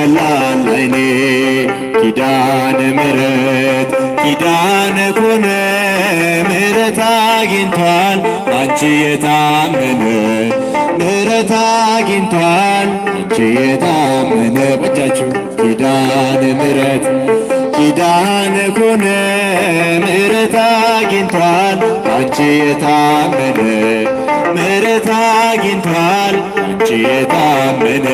ይደላል አይኔ ኪዳነ ምሕረት ኪዳነ ኮነ ምሕረት አግኝቷል አንቺ የታመነ ምሕረት አግኝቷል አንቺ የታመነ በእጃችሁ ኪዳነ ምሕረት ኪዳነ ኮነ ምሕረት አግኝቷል አንቺ የታመነ ምሕረት አግኝቷል አንቺ የታመነ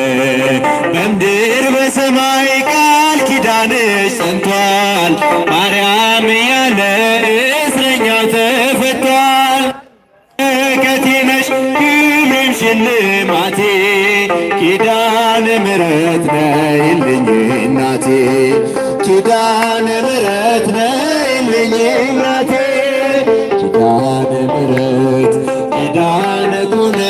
በምድር በሰማይ ቃል ኪዳንሽ ጸንቷል ማርያም ያለ እስረኛው ተፈቷል። በረከቴ ነሽ ሁሌም ሽልማቴ ኪዳነ ምሕረት ነይልኝ እናቴ ኪዳነ ምሕረት ነይልኝ እናቴ ኪዳነ ምሕረት ኪዳነ ኮነ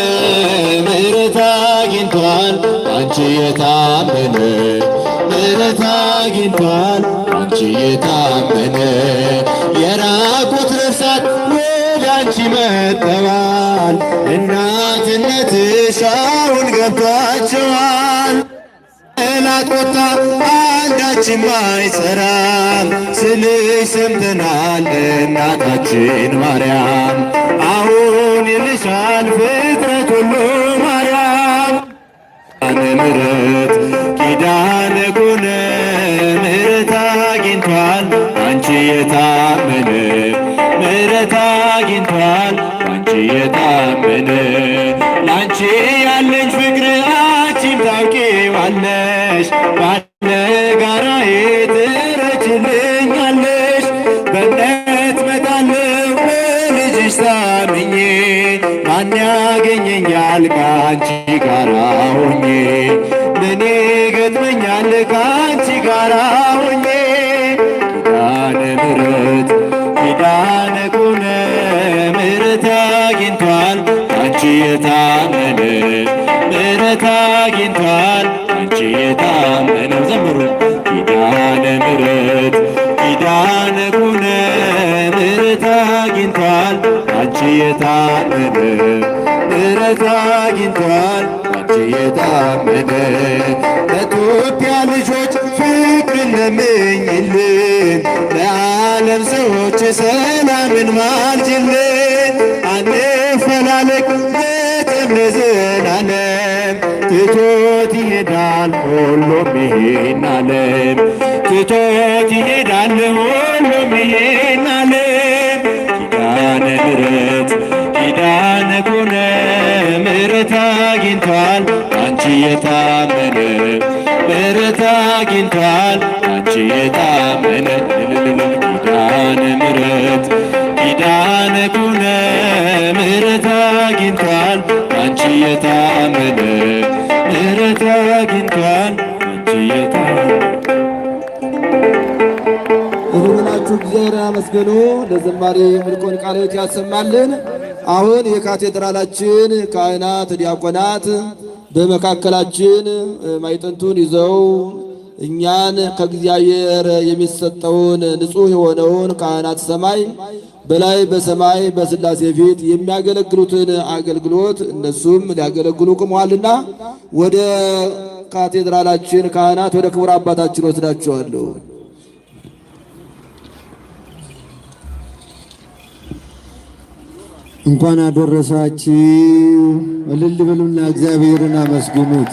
ምሕረት አግኝቷል አንቺ የታመነ ምሕረት አግኝቷል አንቺ የታመነ የራቁት ነፍሳት ወደ አንቺ መጥተዋል እናትነትሽ አሁን ገብቷቸዋል። ጠላት ቁጣ አንዳችም አይሠራም ስልሽ ሰምተናል እናታችን ማርያም አሁን ይልሻል ፍጥረት ሁሉ ማርያም ኪዳነ ምሕረት ኪዳነ ኮነ ምሕረት አግኝቷል አንቺ የታመነ ምሕረት አግኝቷል አንቺ የታመነ ላንቺ ያለኝ ፍቅር አንቺም ታውቂዋለሽ ባለጋራዬ ትረችልኛለሽ በእምነት መጣለሁ በልጅሽ ታምኜ ማን ያገኘኛል ከአንቺ ጋራ ሆኜ ለኔ ገጥመኛል ከአንቺ ጋራ ሆኜ ኪዳነ ምሕረት ኪዳነ ኮነ ምሕረት አግኝቷል አንቺ የታመነ ምሕረት አግኝቷል አንቺ የታመነ ዘምሩ ኪዳነ ምሕረት ኪዳነ ኮነ ምሕረት አግኝቷል አንቺ የታመነ ምሕረት አግኝቷል አንቺ የታመነ ለኢትዮጵያ ልጆች ፍቅርን ለምኝልን ለዓለም ሰዎች ሰላምን ማልጅልን አንፈላለቅ በጠብ ለዘላለም ትቶት ይሄዳል ሁሉም ይሄን ዓለም ትቶት ይሄዳል ሁሉም ይሄን ዓለም ኪዳነ ምሕረት ኪዳነ ኮነ ምሕረት አግኝቷል አንቺ የታመነ ምሕረት አግኝቷል አንቺ የታመነ ኪዳነ ምሕረት ኪዳነ ኮነ ምሕረት አግኝቷል አንቺ የታመነ ምሕረት አግኝቷል አንቺ የታመነ ብላችሁ እግዚአብሔር አመስግኑ። ለዘማሪ ምልኮን ቃለ ሕይወት ያሰማልን። አሁን የካቴድራላችን ካህናት፣ ዲያቆናት በመካከላችን ማዕጠንቱን ይዘው እኛን ከእግዚአብሔር የሚሰጠውን ንጹሕ የሆነውን ካህናተ ሰማይ በላይ በሰማይ በሥላሴ ፊት የሚያገለግሉትን አገልግሎት እነሱም ሊያገለግሉ ቆመዋልና ወደ ካቴድራላችን ካህናት ወደ ክቡር አባታችን ወስዳቸዋለሁ። እንኳን አደረሳችሁ። እልል በሉና እግዚአብሔርን አመስግኑት።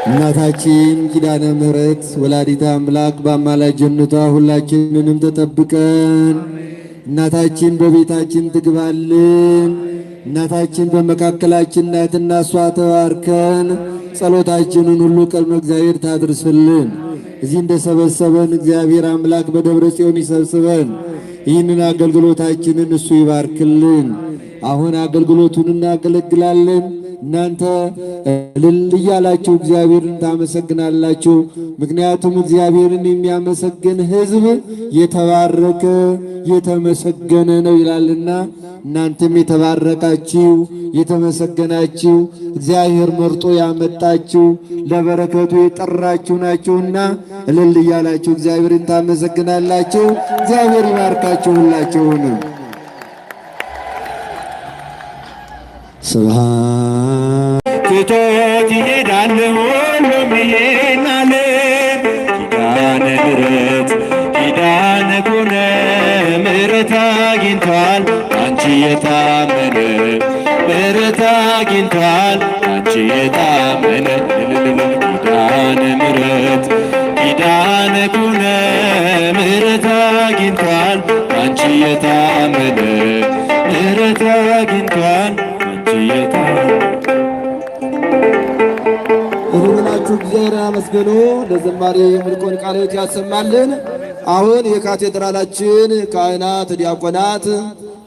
እናታችን ኪዳነ ምሕረት ወላዲተ አምላክ በአማላጅነቷ ሁላችንንም ተጠብቀን እናታችን በቤታችን ትግባልን። እናታችን በመካከላችን ናትና እሷ ተባርከን ጸሎታችንን ሁሉ ቅድመ እግዚአብሔር ታድርስልን። እዚህ እንደሰበሰበን እግዚአብሔር አምላክ በደብረ ጽዮን ይሰብስበን። ይህንን አገልግሎታችንን እሱ ይባርክልን። አሁን አገልግሎቱን እናገለግላለን። እናንተ እልል እያላችሁ እግዚአብሔርን ታመሰግናላችሁ። ምክንያቱም እግዚአብሔርን የሚያመሰግን ሕዝብ የተባረከ የተመሰገነ ነው ይላልና እናንተም የተባረካችሁ የተመሰገናችሁ እግዚአብሔር መርጦ ያመጣችሁ ለበረከቱ የጠራችሁ ናችሁና እልል እያላችሁ እግዚአብሔርን ታመሰግናላችሁ። እግዚአብሔር ይባርካችሁ ሁላችሁንም። ስብሐት ትቶት ይሄዳል ሁሉም ይሄን ዓለም። ኪዳነ ምሕረት ኪዳነ ኮነ ምሕረት አግኝቷል አንቺ የታመነ ምሕረት አግኝቷል አንቺ የታመነ ኪዳነ ምሕረት ኪዳነ ኮነ ምሕረት አግኝቷል አንቺ የታመነ ምሕረት አግኝቷል አንቺ የታመነ። ብላችሁ እግዚአብሔር አመስግኑ። ለዘማሪ ምልኮን ቃለ ሕይወት ያሰማልን። አሁን የካቴድራላችን ካህናት፣ ዲያቆናት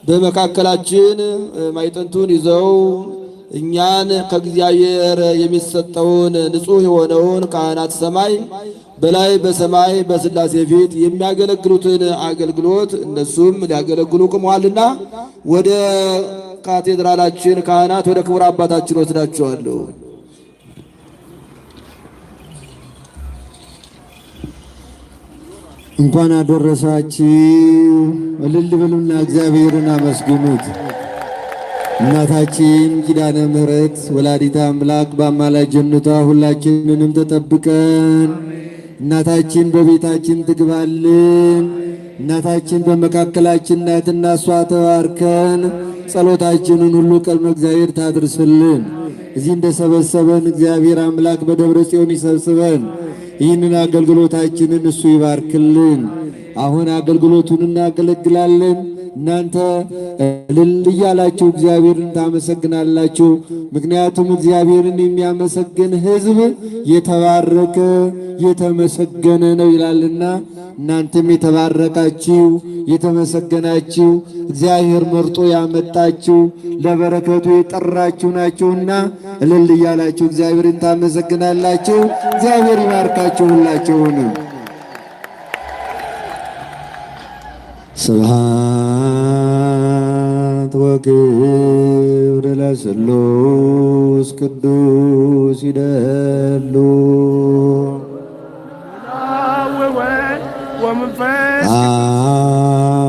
በመካከላችን ማዕጠንቱን ይዘው እኛን ከእግዚአብሔር የሚሰጠውን ንጹሕ የሆነውን ካህናተ ሰማይ በላይ በሰማይ በሥላሴ ፊት የሚያገለግሉትን አገልግሎት እነሱም ሊያገለግሉ ቆመዋልና ወደ ካቴድራላችን ካህናት ወደ ክቡር አባታችን ወስዳቸዋለሁ። እንኳን አደረሳችሁ። እልል በሉና እግዚአብሔርን አመስግኑት። እናታችን ኪዳነ ምሕረት ወላዲተ አምላክ በአማላጅነቷ ሁላችንንም ተጠብቀን እናታችን በቤታችን ትግባልን። እናታችን በመካከላችን ናትና እሷ ተባርከን ጸሎታችንን ሁሉ ቀድመ እግዚአብሔር ታድርስልን። እዚህ እንደሰበሰበን እግዚአብሔር አምላክ በደብረ ጽዮን ይሰብስበን። ይህንን አገልግሎታችንን እሱ ይባርክልን። አሁን አገልግሎቱን እናገለግላለን። እናንተ እልል እያላችሁ እግዚአብሔርን ታመሰግናላችሁ። ምክንያቱም እግዚአብሔርን የሚያመሰግን ሕዝብ የተባረከ የተመሰገነ ነው ይላልና እናንተም የተባረካችሁ የተመሰገናችሁ እግዚአብሔር መርጦ ያመጣችሁ ለበረከቱ የጠራችሁ ናችሁና እልል እያላችሁ እግዚአብሔርን ታመሰግናላችሁ። እግዚአብሔር ይባርካችሁ ሁላችሁንም። ስብሐት ወክብር ለስሉስ ቅዱስ ይደሉ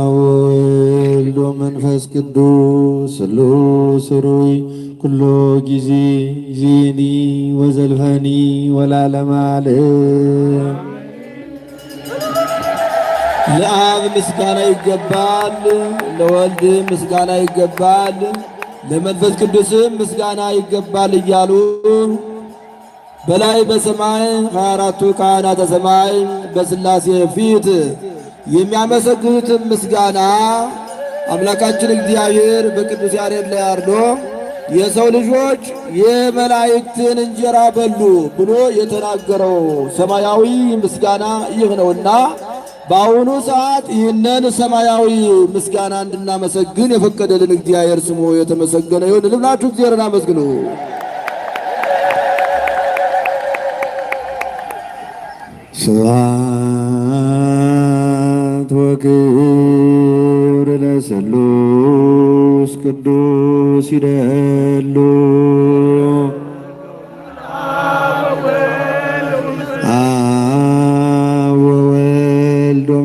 ወወልድ ወመንፈስ ቅዱስ ስሉስ ሩይ ኩሎ ጊዜ ዜኒ ወዘልፈኒ ወላለመ ዓለም። ለአብ ምስጋና ይገባል፣ ለወልድ ምስጋና ይገባል፣ ለመንፈስ ቅዱስም ምስጋና ይገባል እያሉ በላይ በሰማይ 24ቱ ካህናተ ሰማይ በሥላሴ ፊት የሚያመሰግኑትን ምስጋና አምላካችን እግዚአብሔር በቅዱስ ያሬድ ላይ አርዶ የሰው ልጆች የመላእክትን እንጀራ በሉ ብሎ የተናገረው ሰማያዊ ምስጋና ይህ ነውና በአሁኑ ሰዓት ይህንን ሰማያዊ ምስጋና እንድናመሰግን የፈቀደልን እግዚአብሔር ስሙ የተመሰገነ ይሁን። ልብላችሁ እግዚአብሔርን አመስግኑ። ስብሐት ወክብር ለስሉስ ቅዱስ ይደሉ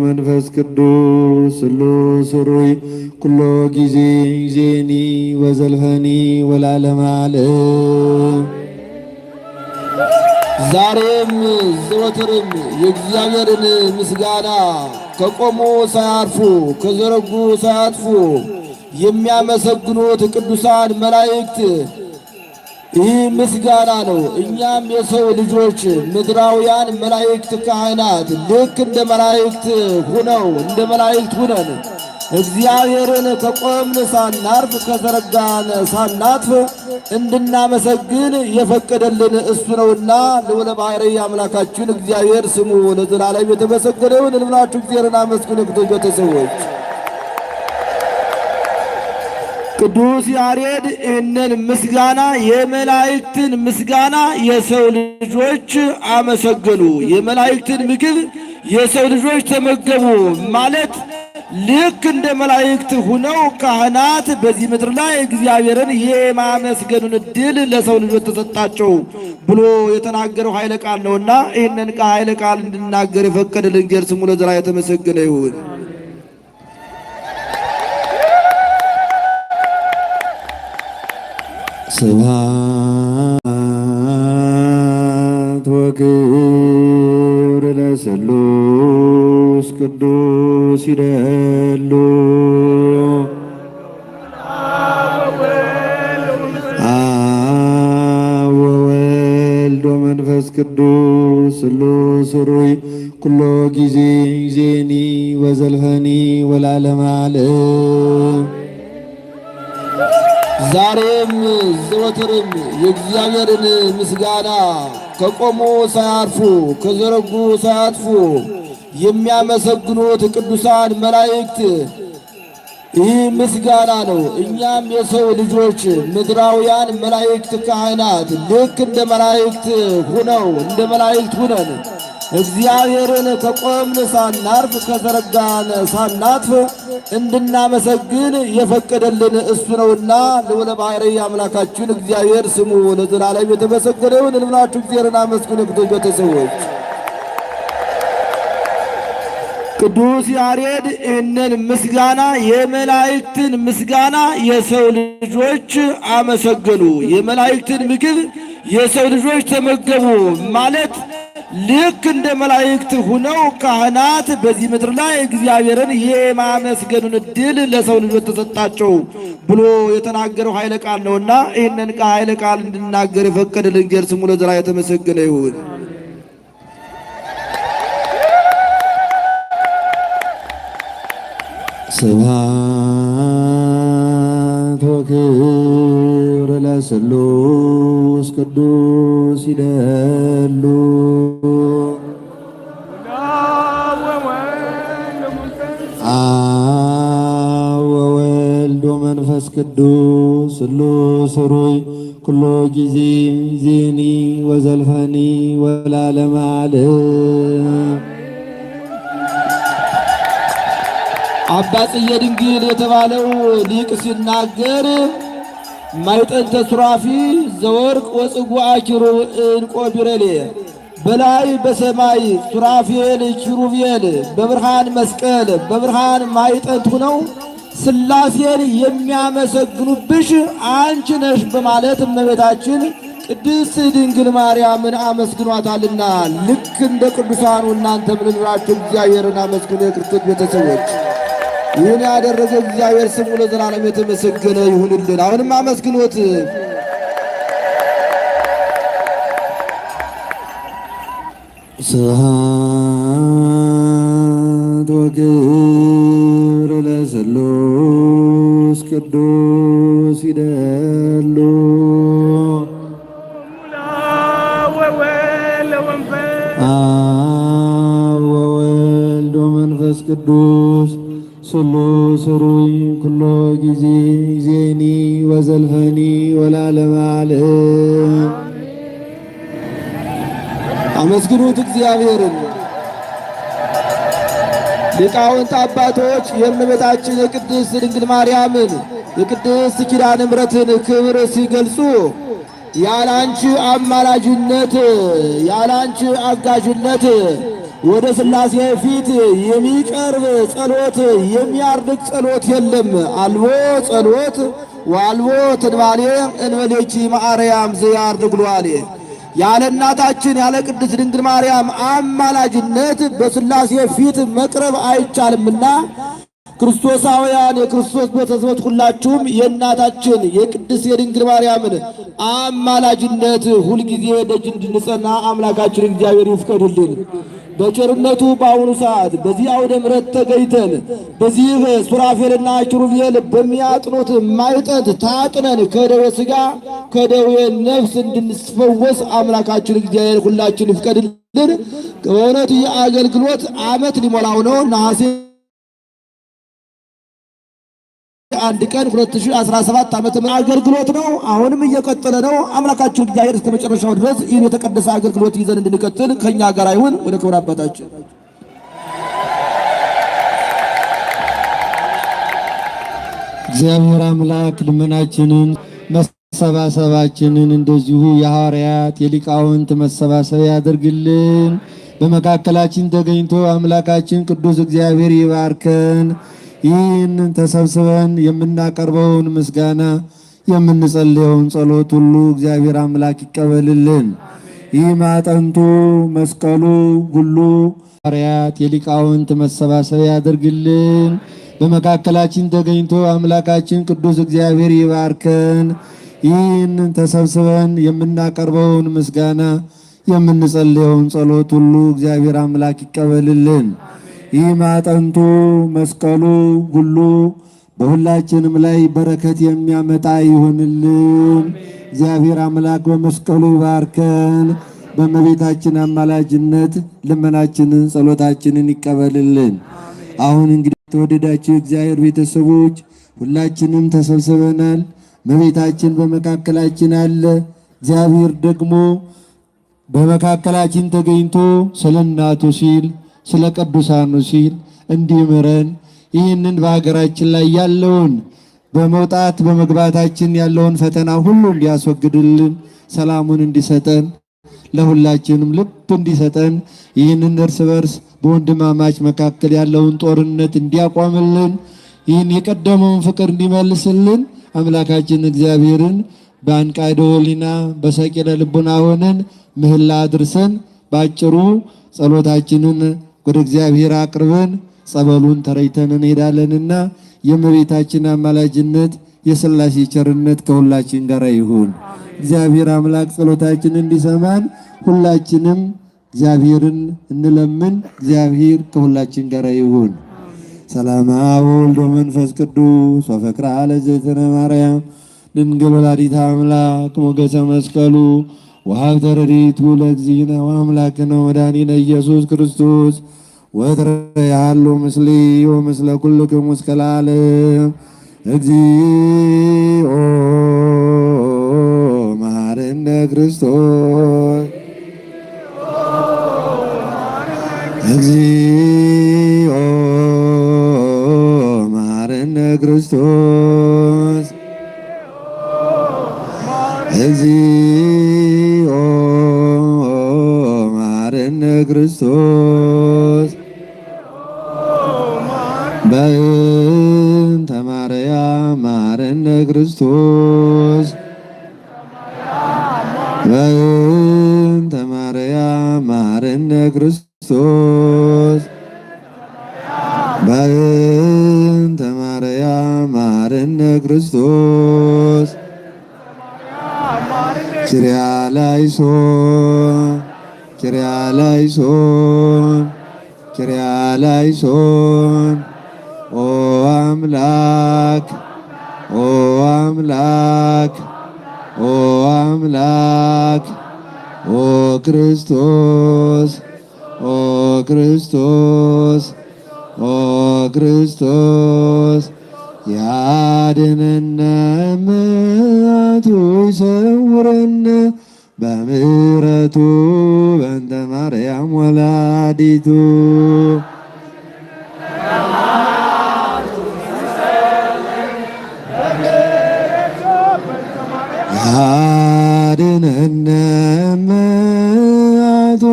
መንፈስ ቅዱስ ስሉስ ሩይ ኩሎ ጊዜ ዜኒ ወዘልፈኒ ወላለመ ዓለም። ዛሬም ዘወትርም የእግዚአብሔርን ምስጋና ከቆሙ ሳያርፉ ከዘረጉ ሳያጥፉ የሚያመሰግኑት ቅዱሳን መላእክት ይህ ምስጋና ነው። እኛም የሰው ልጆች ምድራውያን መላእክት ካህናት ልክ እንደ መላእክት ሁነን እግዚአብሔርን ከቆምን ሳናርፍ ከዘረጋን ሳናጥፍ እንድናመሰግን የፈቀደልን እሱ ነውና ልዑለ ባሕርይ አምላካችን እግዚአብሔር ስሙ ለዘላለም የተመሰገነ ይሁን። ልብላችሁ እግዚአብሔርን አመስግኑ ቤተሰቦች። ቅዱስ ያሬድ ይህንን ምስጋና የመላእክትን ምስጋና የሰው ልጆች አመሰገኑ፣ የመላእክትን ምግብ የሰው ልጆች ተመገቡ ማለት ልክ እንደ መላእክት ሁነው ካህናት በዚህ ምድር ላይ እግዚአብሔርን የማመስገኑን ዕድል ለሰው ልጆች ተሰጣቸው ብሎ የተናገረው ኃይለ ቃል ነውና ይህንን ኃይለ ቃል እንድናገር የፈቀደልን እግዚአብሔር ስሙ ለዘላለም የተመሰገነ ይሁን። ስብሐት ይደሉ አብ ወወልድ ወመንፈስ ቅዱስ ስሉስ ሩይ ኩሎ ጊዜ ጊዜኒ ወዘልፈኒ ወለዓለመ ዓለም። ዛሬም ዘወትርም የእግዚአብሔርን ምስጋና ከቆሙ ሳያርፉ ከዘረጉ ሳያጥፉ የሚያመሰግኑት ቅዱሳን መላእክት ይህ ምስጋና ነው። እኛም የሰው ልጆች ምድራውያን መላእክት ካህናት ልክ እንደ መላእክት ሁነን እግዚአብሔርን ከቆምን ሳናርፍ ከዘረጋን ሳናጥፍ እንድናመሰግን የፈቀደልን እሱ ነውና ልዑለ ባሕርይ አምላካችን እግዚአብሔር ስሙ ለዘላለም የተመሰገነ ይሁን። ልብላችሁ እግዚአብሔርን አመስግኑ ቤተሰቦች። ቅዱስ ያሬድ ይህንን ምስጋና የመላእክትን ምስጋና የሰው ልጆች አመሰገኑ፣ የመላእክትን ምግብ የሰው ልጆች ተመገቡ ማለት ልክ እንደ መላእክት ሁነው ካህናት በዚህ ምድር ላይ እግዚአብሔርን የማመስገኑን ዕድል ለሰው ልጆች ተሰጣቸው ብሎ የተናገረው ኃይለ ቃል ነውና ይህንን ኃይለ ቃል እንድናገር የፈቀደልን እግዚአብሔር ስሙ ለዘላለም የተመሰገነ ይሁን። ስብሐት ወክብር ለስሉስ ቅዱስ ይደሉ አብ ወወልድ ወመንፈስ ቅዱስ ስሉስ ሩይ ኩሎ ጊዜ ጊዜኒ ወዘልፈኒ ወለዓለመ ዓለም። አባ ጽዬ ድንግል የተባለው ሊቅ ሲናገር ማይጠንተ ሱራፊ ዘወርቅ ወጽጉዓ ኪሩብ ዕንቆ ቢረሌ በላይ በሰማይ ሱራፌል ኪሩቤል በብርሃን መስቀል በብርሃን ማይጠንት ሆነው ሥላሴን የሚያመሰግኑብሽ አንቺ ነሽ በማለት እመቤታችን ቅድስት ድንግል ማርያምን አመስግኗታልና ልክ እንደ ቅዱሳኑ እናንተም ልንራችሁ እግዚአብሔርን አመስግኑ የክርስቶስ ቤተሰቦች። ይህን ያደረገ እግዚአብሔር ስሙ ለዘላለም የተመሰገነ ይሁንልን። አሁንም አመስግኖት። ስብሐት ወክብር ለስሉስ ቅዱስ ይደሉ አብ ወወልድ ወመንፈስ ቅዱስ ስሉስ ሩይ ኩሎ ጊዜ ጊዜኒ ወዘልፈኒ ወለዓለመ ዓለም። አመስግኑት እግዚአብሔርን። ሊቃውንት አባቶች የእመቤታችን የቅድስት ድንግል ማርያምን የቅድስት ኪዳነ ምሕረትን ክብር ሲገልጹ ያላንቺ አማላጅነት ያላንቺ አጋዥነት ወደ ሥላሴ ፊት የሚቀርብ ጸሎት የሚያርድቅ ጸሎት የለም። አልቦ ጸሎት ወአልቦ ትንባሌ እንበሌኪ ማርያም ዘያርድግ ሏሌ። ያለ እናታችን ያለ ቅድስት ድንግል ማርያም አማላጅነት በሥላሴ ፊት መቅረብ አይቻልምና ክርስቶሳውያን የክርስቶስ ቤተሰቦች ሁላችሁም የእናታችን የቅድስት የድንግል ማርያምን አማላጅነት ሁልጊዜ ደጅ እንድንጸና አምላካችን እግዚአብሔር ይፍቀድልን። በቸርነቱ በአሁኑ ሰዓት በዚህ አውደ ምሕረት ተገኝተን በዚህ ሱራፌልና ኪሩቤል በሚያጥኑት ማዕጠንት ታጥነን ከደዌ ሥጋ ከደዌ ነፍስ እንድንፈወስ አምላካችን እግዚአብሔር ሁላችን ይፍቀድልን። በእውነቱ የአገልግሎት ዓመት ሊሞላው ነው። ነሐሴ 1 ቀን 2017 ዓመተ ምህረት አገልግሎት ነው። አሁንም እየቀጠለ ነው። አምላካችን እግዚአብሔር እስከ መጨረሻው ድረስ ይህን የተቀደሰ አገልግሎት ይዘን እንድንቀጥል ከኛ ጋር ይሁን። ወደ ክብር አባታችን እግዚአብሔር አምላክ ልመናችንን መሰባሰባችንን እንደዚሁ የሐዋርያት የሊቃውንት መሰባሰብ ያደርግልን። በመካከላችን ተገኝቶ አምላካችን ቅዱስ እግዚአብሔር ይባርከን። ይህን ተሰብስበን የምናቀርበውን ምስጋና የምንጸልየውን ጸሎት ሁሉ እግዚአብሔር አምላክ ይቀበልልን። ይህ ማዕጠንቱ መስቀሉ ሁሉ የሐዋርያት የሊቃውንት መሰባሰቢያ ያድርግልን። በመካከላችን ተገኝቶ አምላካችን ቅዱስ እግዚአብሔር ይባርከን። ይህን ተሰብስበን የምናቀርበውን ምስጋና የምንጸልየውን ጸሎት ሁሉ እግዚአብሔር አምላክ ይቀበልልን። ይህ ማጠንቱ መስቀሉ ሁሉ በሁላችንም ላይ በረከት የሚያመጣ ይሁንልን። እግዚአብሔር አምላክ በመስቀሉ ይባርከን። በእመቤታችን አማላጅነት ልመናችንን ጸሎታችንን ይቀበልልን። አሁን እንግዲህ የተወደዳችሁ እግዚአብሔር ቤተሰቦች ሁላችንም ተሰብስበናል። እመቤታችን በመካከላችን አለ። እግዚአብሔር ደግሞ በመካከላችን ተገኝቶ ስለ እናቱ ሲል ስለ ቅዱሳኑ ሲል እንዲምረን ይህንን በሀገራችን ላይ ያለውን በመውጣት በመግባታችን ያለውን ፈተና ሁሉ እንዲያስወግድልን ሰላሙን እንዲሰጠን ለሁላችንም ልብ እንዲሰጠን ይህንን እርስ በርስ በወንድማማች መካከል ያለውን ጦርነት እንዲያቆምልን ይህን የቀደመውን ፍቅር እንዲመልስልን አምላካችን እግዚአብሔርን በአንቃይደ ሕሊና በሰቂለ ልቡና ሆነን ምህላ አድርሰን ባጭሩ ጸሎታችንን ወደ እግዚአብሔር አቅርበን ጸበሉን ተረይተን እንሄዳለንና የእመቤታችን አማላጅነት የሥላሴ ቸርነት ከሁላችን ጋር ይሁን። እግዚአብሔር አምላክ ጸሎታችንን እንዲሰማን ሁላችንም እግዚአብሔርን እንለምን። እግዚአብሔር ከሁላችን ጋር ይሁን። ሰላም አብ ወወልድ ወመንፈስ ቅዱስ ወፍቅረ ለእግዝእትነ ማርያም ድንግል ወላዲተ አምላክ ሞገሰ መስቀሉ ወሀብተ ረድኤቱ ለእግዚእነ ወአምላክነ ወመድኃኒነ ኢየሱስ ክርስቶስ ወትረሃሉ ምስሌ ወምስለ ኩልክሙ እስከ ለዓለም እግዚኦ መሐረነ ክርስቶስ እግዚኦ መሐረነ ክርስቶስ እግዚኦ መሐረነ ክርስቶስ በእንተ ማርያም መሐረነ ክርስቶስ በእንተ ማርያም መሐረነ ክርስቶስ በእንተ ማርያም መሐረነ ክርስቶስ ኪርያ ላይሶን ኪርያ ላይሶን ኪርያ ላይሶን ኦ አምላክ ኦ አምላክ ኦ አምላክ ኦ ክርስቶስ ኦ ክርስቶስ ኦ ክርስቶስ ያድነነ ምሕረቱ ይሰውረነ በምሕረቱ በእንተ ማርያም ወላዲቱ ያድነነ ምሕረቱ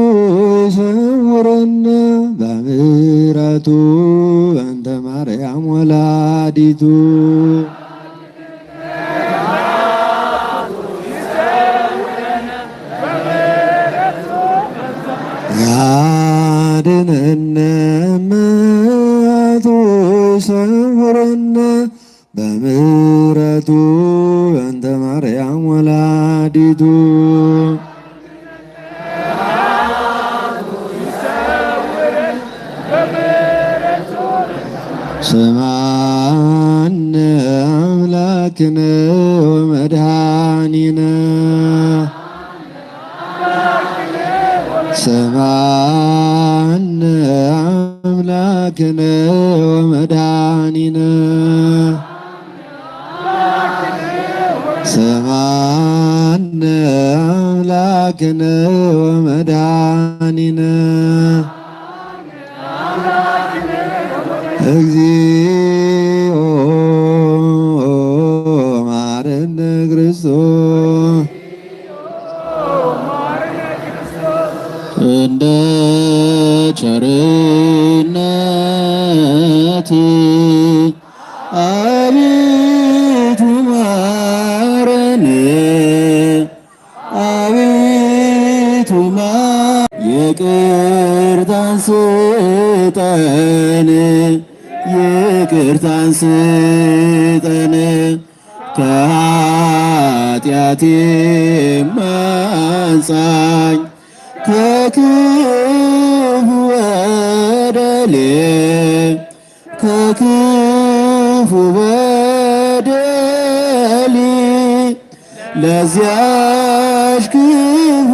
ይሰውረነ በምሕረቱ በእንተ ማርያም ወላዲቱ ያድነነ ምሕረቱ ይሰውረነ በምሕረቱ በእንተ ማርያም ወላዲቱ ስምዐነ አምላክነ ወመድኃኒነ ስምዐነ አምላክነ ወመድኃኒነ ስምዐነ አምላክነ ወመድኃኒነ እግዚኦ መሐረነ ክርስቶስ እንደ ቸርነት አቤቱ ማረን አቤቱ ይቅርታን ይቅርታን ስጠን ከኃጢአቴ አንጻኝ ከክፉ በደሌ ከክፉ በደሌ ለዚያች ክፉ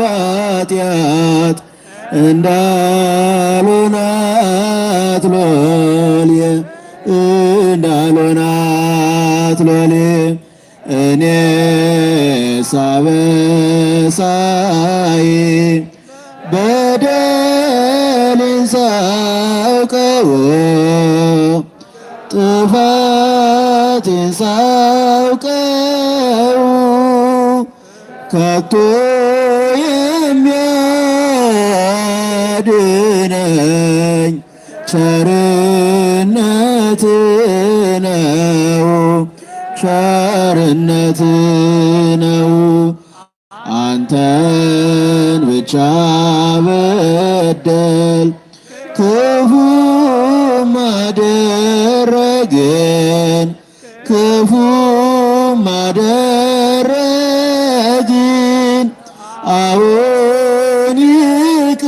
ኃጢአት እንዳልሆናት ሎሌ እንዳልሆናት ሎሌ እኔ ሳበሳይ በደሌን ሳውቀው ጥፋቴን ሳውቀው ከቶ የሚያድነኝ ቸርነት ነው ቸርነት ነው። አንተን ብቻ በደል ክፉ ማደረግን ክፉ ማደረግን አሁን ይቅር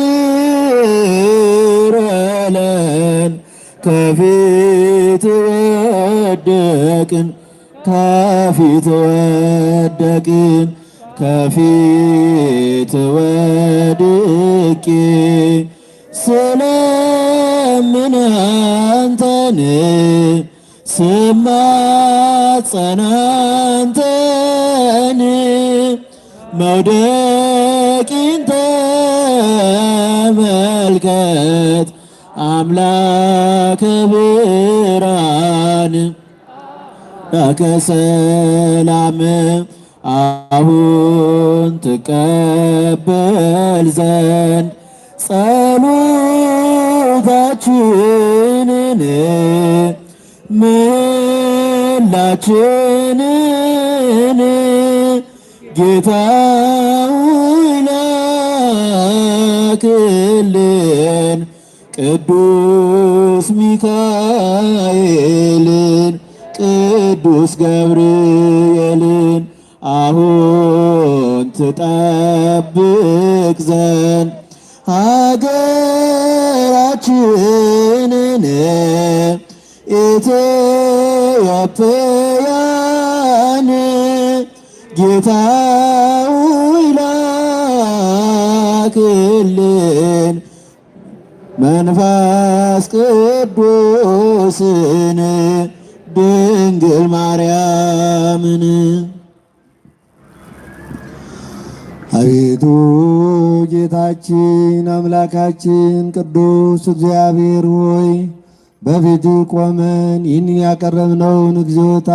በለን ከፊት ወደቅን ከፊት ወደቅን ከፊት ወድቄ ስለምን አንተን ስማጸን አንተን መውደቄን ተመልከት አምላከ ብርሃን ላከ ሰላም አሁን ትቀበል ዘንድ ጸሎታችንን ምላችንን ጌታ ሆይ ላክልን ቅዱስ ሚካኤልን ቅዱስ ገብርኤልን አሁን ትጠብቅ ዘንድ ሀገራችንን ኢትዮጵያን ጌታ ሆይ ላክልን መንፈስ ቅዱስን ድንግል ማርያምን። አቤቱ ጌታችን አምላካችን ቅዱስ እግዚአብሔር ሆይ በፊት ቆመን ይህን ያቀረብነውን እግዚኦታ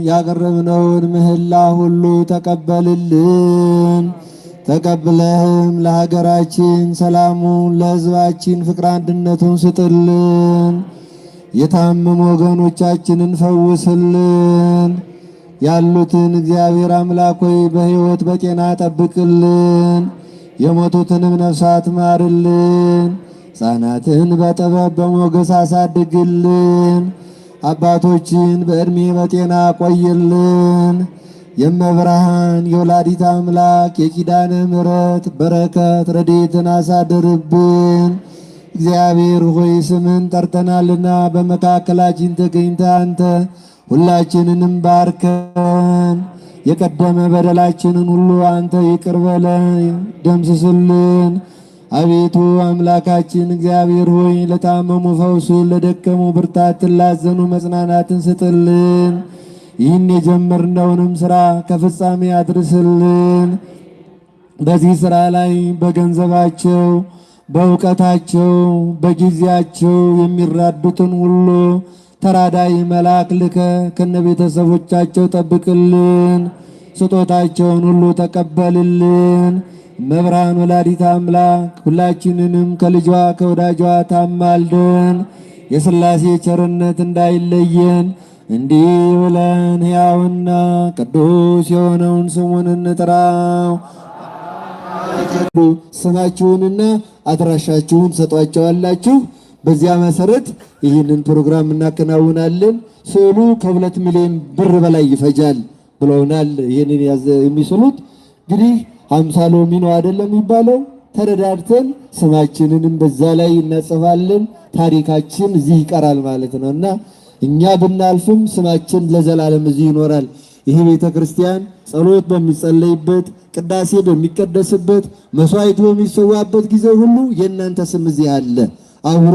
ያቀረብነውን ምህላ ሁሉ ተቀበልልን። ተቀብለህም ለሀገራችን ሰላሙን ለሕዝባችን ፍቅር አንድነቱን ስጥልን። የታመሙ ወገኖቻችንን ፈውስልን። ያሉትን እግዚአብሔር አምላክ ሆይ በሕይወት በጤና ጠብቅልን። የሞቱትንም ነፍሳት ማርልን። ሕፃናትን በጥበብ በሞገስ አሳድግልን። አባቶችን በዕድሜ በጤና ቆይልን። የመብርሃን የወላዲት አምላክ የኪዳነ ምሕረት በረከት ረድኤትን አሳድርብን። እግዚአብሔር ሆይ ስምን ጠርተናልና በመካከላችን ተገኝተ አንተ ሁላችንንም ባርከን። የቀደመ በደላችንን ሁሉ አንተ ይቅር በለን ደምስስልን። አቤቱ አምላካችን እግዚአብሔር ሆይ ለታመሙ ፈውሱን፣ ለደከሙ ብርታትን፣ ላዘኑ መጽናናትን ስጥልን። ይህን የጀመርነውንም ሥራ ከፍጻሜ አድርስልን። በዚህ ሥራ ላይ በገንዘባቸው፣ በእውቀታቸው፣ በጊዜያቸው የሚራዱትን ሁሉ ተራዳይ መልአክ ልከ ከነቤተሰቦቻቸው ጠብቅልን። ስጦታቸውን ሁሉ ተቀበልልን። መብርሃን ወላዲት አምላክ ሁላችንንም ከልጇ ከወዳጇ ታማልደን። የሥላሴ ቸርነት እንዳይለየን እንዲህ ብለን ሕያውና ቅዱስ የሆነውን ስሙን እንጥራው። ስማችሁንና አድራሻችሁን ሰጧቸዋላችሁ። በዚያ መሰረት ይህንን ፕሮግራም እናከናውናለን። ስዕሉ ከ2 ሚሊዮን ብር በላይ ይፈጃል ብለውናል። ይህንን የሚስሉት እንግዲህ 50 ሎሚ ነው አይደለም የሚባለው። ተረዳድተን ስማችንንም በዛ ላይ እናጽፋለን። ታሪካችን እዚህ ይቀራል ማለት ነው እና እኛ ብናልፍም ስማችን ለዘላለም እዚህ ይኖራል። ይህ ቤተ ክርስቲያን ጸሎት በሚጸለይበት፣ ቅዳሴ በሚቀደስበት፣ መስዋዕቱ በሚሰዋበት ጊዜ ሁሉ የእናንተ ስም እዚህ አለ፣ አብሮ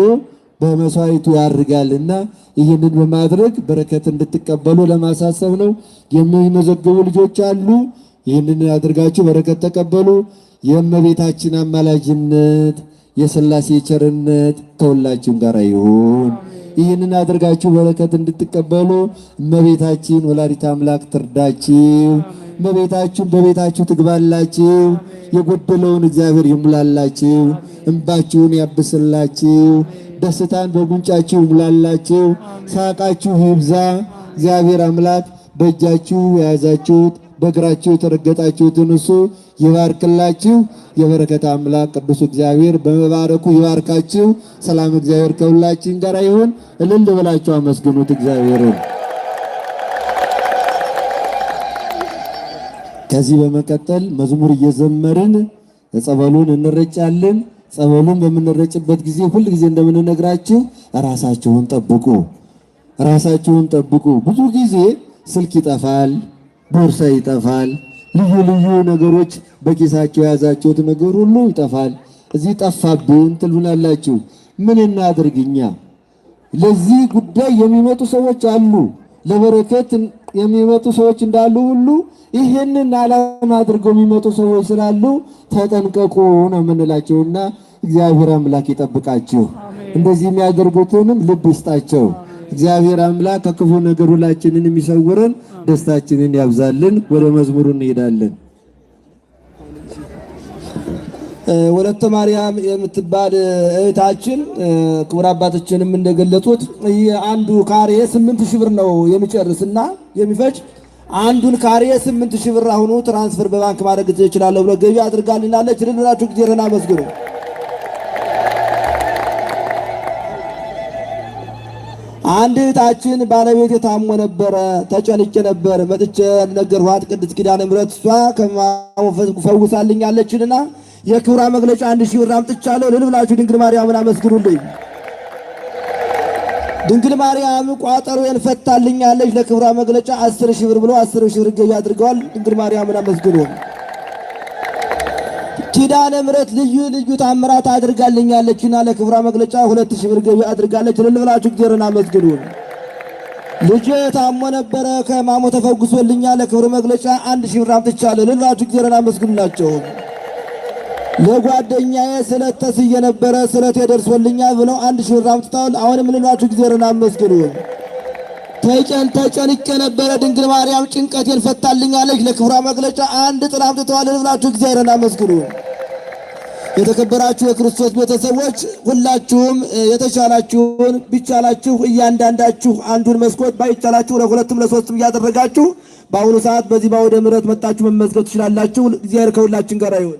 በመስዋዕቱ ያርጋልና ይህንን በማድረግ በረከት እንድትቀበሉ ለማሳሰብ ነው። የሚመዘገቡ ልጆች አሉ። ይህንን አድርጋችሁ በረከት ተቀበሉ። የእመቤታችን አማላጅነት የሥላሴ ቸርነት ከሁላችን ጋር ይሁን። ይህንን አድርጋችሁ በረከት እንድትቀበሉ እመቤታችን ወላዲተ አምላክ ትርዳችሁ። እመቤታችን በቤታችሁ ትግባላችሁ። የጎደለውን እግዚአብሔር ይሙላላችሁ። እንባችሁን ያብስላችሁ። ደስታን በጉንጫችሁ ይሙላላችሁ። ሳቃችሁ ይብዛ። እግዚአብሔር አምላክ በእጃችሁ የያዛችሁት በእግራችሁ የተረገጣችሁትን እሱ ይባርክላችሁ። የበረከት አምላክ ቅዱስ እግዚአብሔር በመባረኩ ይባርካችሁ። ሰላም እግዚአብሔር ከሁላችን ጋር ይሁን። እልል ብላችሁ አመስግኑት እግዚአብሔርን። ከዚህ በመቀጠል መዝሙር እየዘመርን ጸበሉን እንረጫለን። ጸበሉን በምንረጭበት ጊዜ ሁል ጊዜ እንደምንነግራችሁ ራሳችሁን ጠብቁ፣ ራሳችሁን ጠብቁ። ብዙ ጊዜ ስልክ ይጠፋል፣ ቦርሳ ይጠፋል፣ ልዩ ልዩ ነገሮች በኪሳቸው የያዛችሁት ነገር ሁሉ ይጠፋል። እዚህ ጠፋብን ትሉናላችሁ። ምን እናድርግኛ? ለዚህ ጉዳይ የሚመጡ ሰዎች አሉ። ለበረከት የሚመጡ ሰዎች እንዳሉ ሁሉ ይህንን ዓላማ አድርገው የሚመጡ ሰዎች ስላሉ ተጠንቀቁ ነው የምንላቸውና እግዚአብሔር አምላክ ይጠብቃችሁ። እንደዚህ የሚያደርጉትንም ልብ ይስጣቸው። እግዚአብሔር አምላክ ከክፉ ነገር ሁላችንን የሚሰውረን ደስታችንን ያብዛልን። ወደ መዝሙሩ እንሄዳለን። ወለተ ማርያም የምትባል እህታችን ክቡር አባቶችንም እንደገለጹት አንዱ ካሬ 8000 ብር ነው የሚጨርስና የሚፈጅ። አንዱን ካሬ 8000 ብር አሁኑ ትራንስፈር በባንክ ማድረግ ትችላለህ ብሎ ገቢ አድርጋልናለች። ልንላችሁ ጊዜ ረና መስግኑ። አንድ እህታችን ባለቤት የታሞ ነበረ፣ ተጨንቄ ነበር፣ መጥቼ ነገርኋት። ቅድስት ኪዳነ ምሕረት እሷ ፈውሳልኛለችና የክብሯ መግለጫ 1000 ብር አምጥቻለሁ። ልልብላችሁ ድንግል ማርያምን አመስግኑልኝ። ድንግል ማርያም ቋጠሮዬን ፈታልኛለች። ለክብሯ መግለጫ 10000 ብር ብሎ 10000 ብር ገቢ አድርገዋል። ድንግል ማርያምን አመስግኑ። ኪዳነ ምሕረት ልዩ ልዩ ታምራት አድርጋልኛለችና ለክብሯ መግለጫ 2000 ብር ገቢ አድርጋለች። ልልብላችሁ እግዚአብሔርን አመስግኑ። ልጄ ታሞ ነበረ፣ ከሕማሙ ተፈውሶልኛል። ለክብሩ መግለጫ 1000 ብር አምጥቻለሁ። ልልብላችሁ እግዚአብሔርን አመስግኑላቸው። ለጓደኛዬ ስለት ተስዬ ነበረ፣ ስለት ደርሶልኛል ብለው 1000 ብር አምጥተዋል። አሁንም ልልባችሁ እግዚአብሔርን አመስግኑ። ተጨንቄ ነበረ፣ ድንግል ማርያም ጭንቀቴን ፈታልኛለች። ለክብሯ መግለጫ 1 ጥላ አምጥተዋል። ልልባችሁ እግዚአብሔርን አመስግኑ። የተከበራችሁ የክርስቶስ ቤተሰቦች ሁላችሁም የተቻላችሁን ቢቻላችሁ እያንዳንዳችሁ አንዱን መስኮት ባይቻላችሁ ለሁለቱም ለሶስቱም እያደረጋችሁ በአሁኑ ሰዓት በዚህ ባወደ ምሕረት መጣችሁ መመዝገብ ትችላላችሁ። እግዚአብሔር ከሁላችን ጋር ይሁን።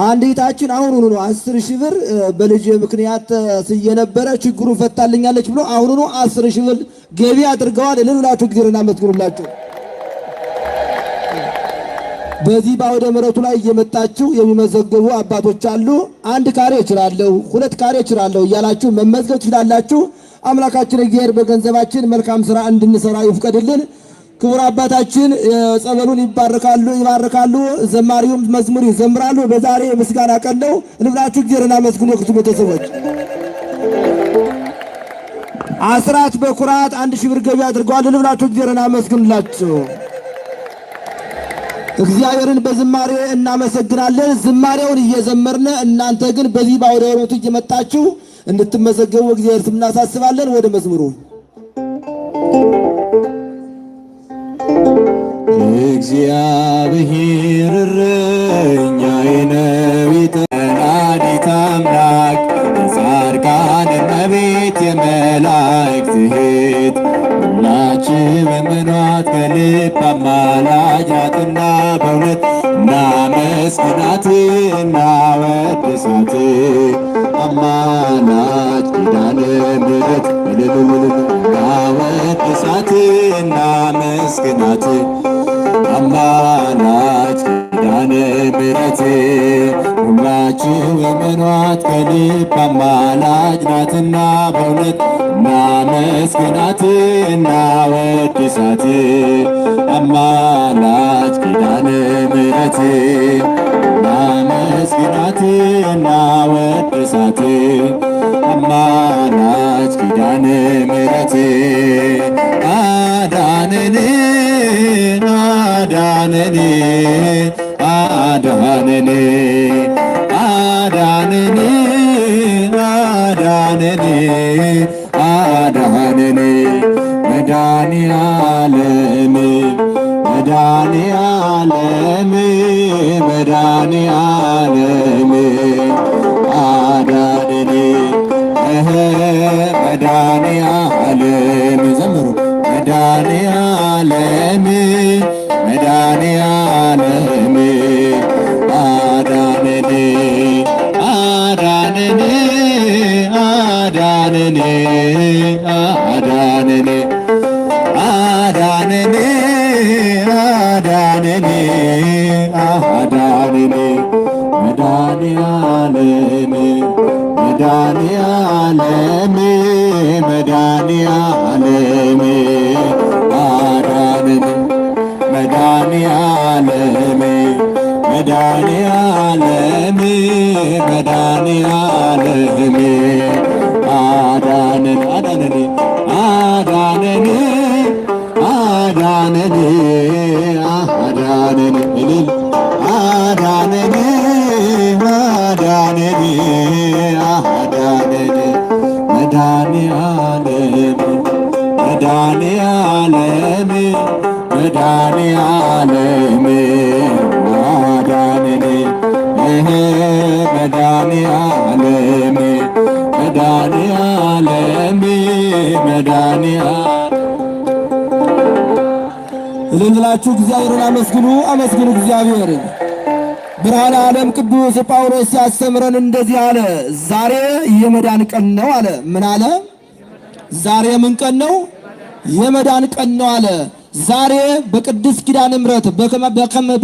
አንድ እህታችን አሁኑኑ 10000 ብር በልጅ ምክንያት ስዬ ነበረ ችግሩ ፈታልኛለች ብሎ አሁኑኑ 10000 ብር ገቢ አድርገዋል። ልልብላችሁ እግዚአብሔርን አመስግኑላችሁ። በዚህ ባወደ ምሕረቱ ላይ እየመጣችሁ የሚመዘገቡ አባቶች አሉ። 1 ካሬ እችላለሁ፣ 2 ካሬ እችላለሁ እያላችሁ መመዝገብ ትችላላችሁ። አምላካችን እግዚአብሔር በገንዘባችን መልካም ስራ እንድንሰራ ይፍቀድልን። ክቡር አባታችን ጸበሉን ይባርካሉ፣ ዘማሪውም መዝሙር ይዘምራሉ። በዛሬ ምስጋና ቀን ነው። ልብላችሁ እግዚአብሔርን አመስግኑ። የክርስቶስ ቤተሰቦች አስራት በኩራት 1000 ብር ገቢ አድርገዋል። ልብላችሁ እግዚአብሔርን አመስግኑላችሁ። እግዚአብሔርን በዝማሬ እናመሰግናለን። ዝማሬውን እየዘመርነ እናንተ ግን በዚህ ባወደ ምሕረቱ እየመጣችሁ እንድትመዘገቡ እግዚአብሔር ስም እናሳስባለን። ወደ መዝሙሩ እግዚአብሔር እረኛዬ ነው፣ ወላዲተ አምላክ ጻድቃን እመቤት እናመስግናት እናወድሳት አማላጅ ኪዳነ ምሕረት እናወድሳት እናመስግናት አማላጅ ኪዳነ ምሕረት ሁላችሁ እመኗት ከልብ አማላጅ ናትና በእውነት እናመስግናት እናወድሳት አማላጅ ኪዳነ ምሕረት እናመስግናት እናወድሳት አማላጅ ኪዳነ ምሕረት አዳነን አዳነን አዳነን አዳነን አዳነን አዳነን መድኃኒዓለም መድኃኒዓለም መድኃኒዓለም አዳነን መድኃኒዓለም ዘምሩ መድኃኒዓለም መድኃኒዓለም አዳነን አዳነን አዳነን አዳነን አዳነን አዳነን አዳነን መድኃኒዓለም መድኃኒዓለም መድኃኒዓለም አዳነን መድኃኒዓለም መድኃኒዓለም መድኃኒዓለም አዳነን አዳነን አዳነን አዳነን አዳነን እልል አዳነን አዳነን አዳነን መድኃኒዓለም መድኃኒዓለም መድኃኒዓለም አዳነን መድኃኒዓለም መድኃኒዓለም መድኃኒዓለም እልል ብላችሁ እግዚአብሔርን አመስግኑ፣ አመስግኑ እግዚአብሔርን። ብርሃነ ዓለም ቅዱስ ጳውሎስ ሲያስተምረን እንደዚህ አለ። ዛሬ የመዳን ቀን ነው አለ። ምን አለ? ዛሬ ምን ቀን ነው? የመዳን ቀን ነው አለ። ዛሬ በቅድስት ኪዳነ ምሕረት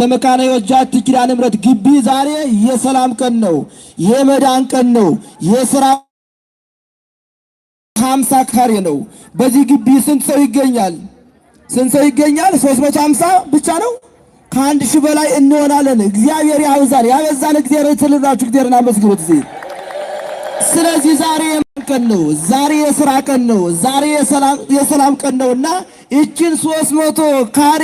በመካነ ሕይወት ኪዳነ ምሕረት ግቢ ዛሬ የሰላም ቀን ነው፣ የመዳን ቀን ነው። የሥራ 50 ካሬ ነው። በዚህ ግቢ ስንት ሰው ይገኛል? ስንት ሰው ይገኛል? 350 ብቻ ነው። ከአንድ ሺህ በላይ እንሆናለን። እግዚአብሔር ያብዛል፣ ያበዛን እግዚአብሔር ትልላችሁ እግዚአብሔርን አመስግኑት። ስለዚህ ዛሬ የማን ቀን ነው? ዛሬ የሥራ ቀን ነው። ዛሬ የሰላም ቀን ነውና ይችን 300 ካሬ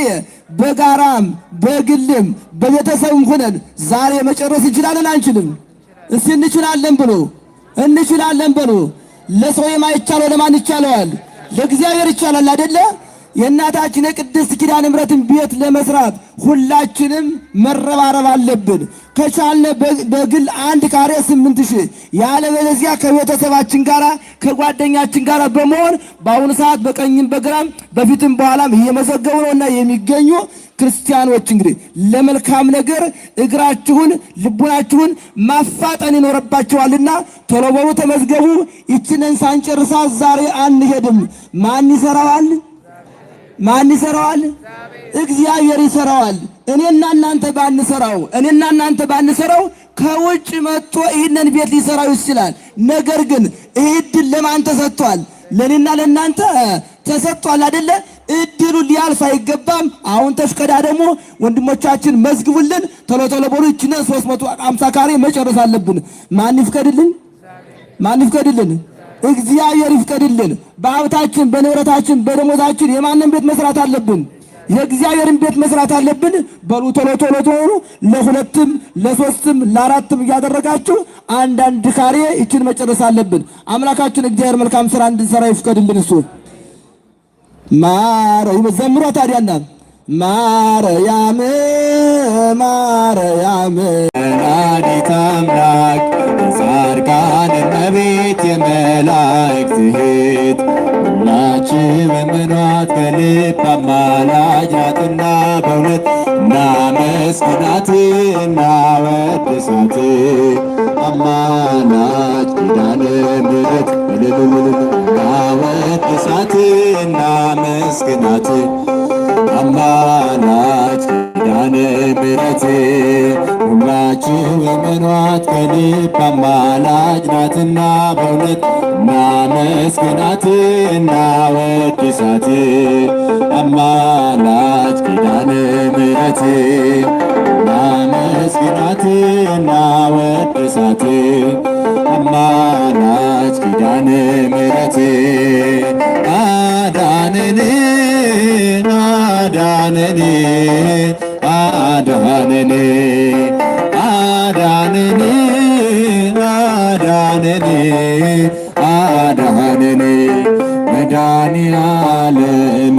በጋራም በግልም በቤተሰብም ሆነን ዛሬ መጨረስ እንችላለን አንችልም? እስቲ እንችላለን ብሎ እንችላለን ብሎ። ለሰው የማይቻለው ለማን ይቻለዋል? ለእግዚአብሔር ይቻላል አይደለ? የእናታችን የቅድስት ኪዳነ ምሕረትን ቤት ለመስራት ሁላችንም መረባረብ አለብን። ከቻልነ በግል 1 ካሬ 8000 ያለበለዚያ ከቤተሰባችን ጋር ከጓደኛችን ጋር በመሆን በአሁኑ ሰዓት በቀኝም በግራም በፊትም በኋላም እየመዘገቡ ነውና የሚገኙ ክርስቲያኖች እንግዲህ ለመልካም ነገር እግራችሁን ልቡናችሁን ማፋጠን ይኖርባችኋልና ቶሎ በሉ ተመዝገቡ። ይችንን ሳንጨርሳ ዛሬ አንሄድም። ማን ይሰራዋል? ማን ይሰራዋል? እግዚአብሔር ይሰራዋል። እኔና እናንተ ባንሰራው ከውጭ መጥቶ ይህንን ቤት ሊሰራው ይችላል። ነገር ግን ይህ ዕድል ለማን ተሰጥቷል? ለእኔና ለእናንተ ተሰጥቷል አይደለ? እድሉ ሊያልፍ አይገባም። አሁን ተሽቀዳደሙ ወንድሞቻችን መዝግቡልን። ቶሎ በሉ ይችንን 350 ካሬ መጨረስ አለብን። ማን ይፍቀድልን? ማን ይፍቀድልን? እግዚአብሔር ይፍቀድልን። በሀብታችን በንብረታችን በደሞዛችን የማንን ቤት መስራት አለብን? የእግዚአብሔርን ቤት መስራት አለብን። በሉ ቶሎ ለሁለትም ለሶስትም ለአራትም እያደረጋችሁ አንዳንድ ካሬ ይችን መጨረስ አለብን። አምላካችን እግዚአብሔር መልካም ስራ እንድንሰራ ይፍቀድልን። እሱ ማርያም ዘምሮ ታዲያና ማርያም ወላዲተ አምላክ የጻድቃን እመቤት የመላእክት እህት ሁላችን እመኗት ከልብ አማላጅ ናትና በእውነት እናመስግናት እናወድሳት አማላጅ ኪዳነ ምሕረት እናወድሳት እናመስግናት አማላጅ ኪዳነ ምሕረት ሁላችሁ እመኗት ከልብ አማላጅ ናትና በእውነት እናመስግናት እናወድሳት አማላጅ ኪዳነ ምሕረት እናመስግናት እናወድሳት አማላጅ ኪዳነ ምሕረት አዳነን አዳነን አዳነን አዳነን አዳነን አዳነን መድኃኒዓለም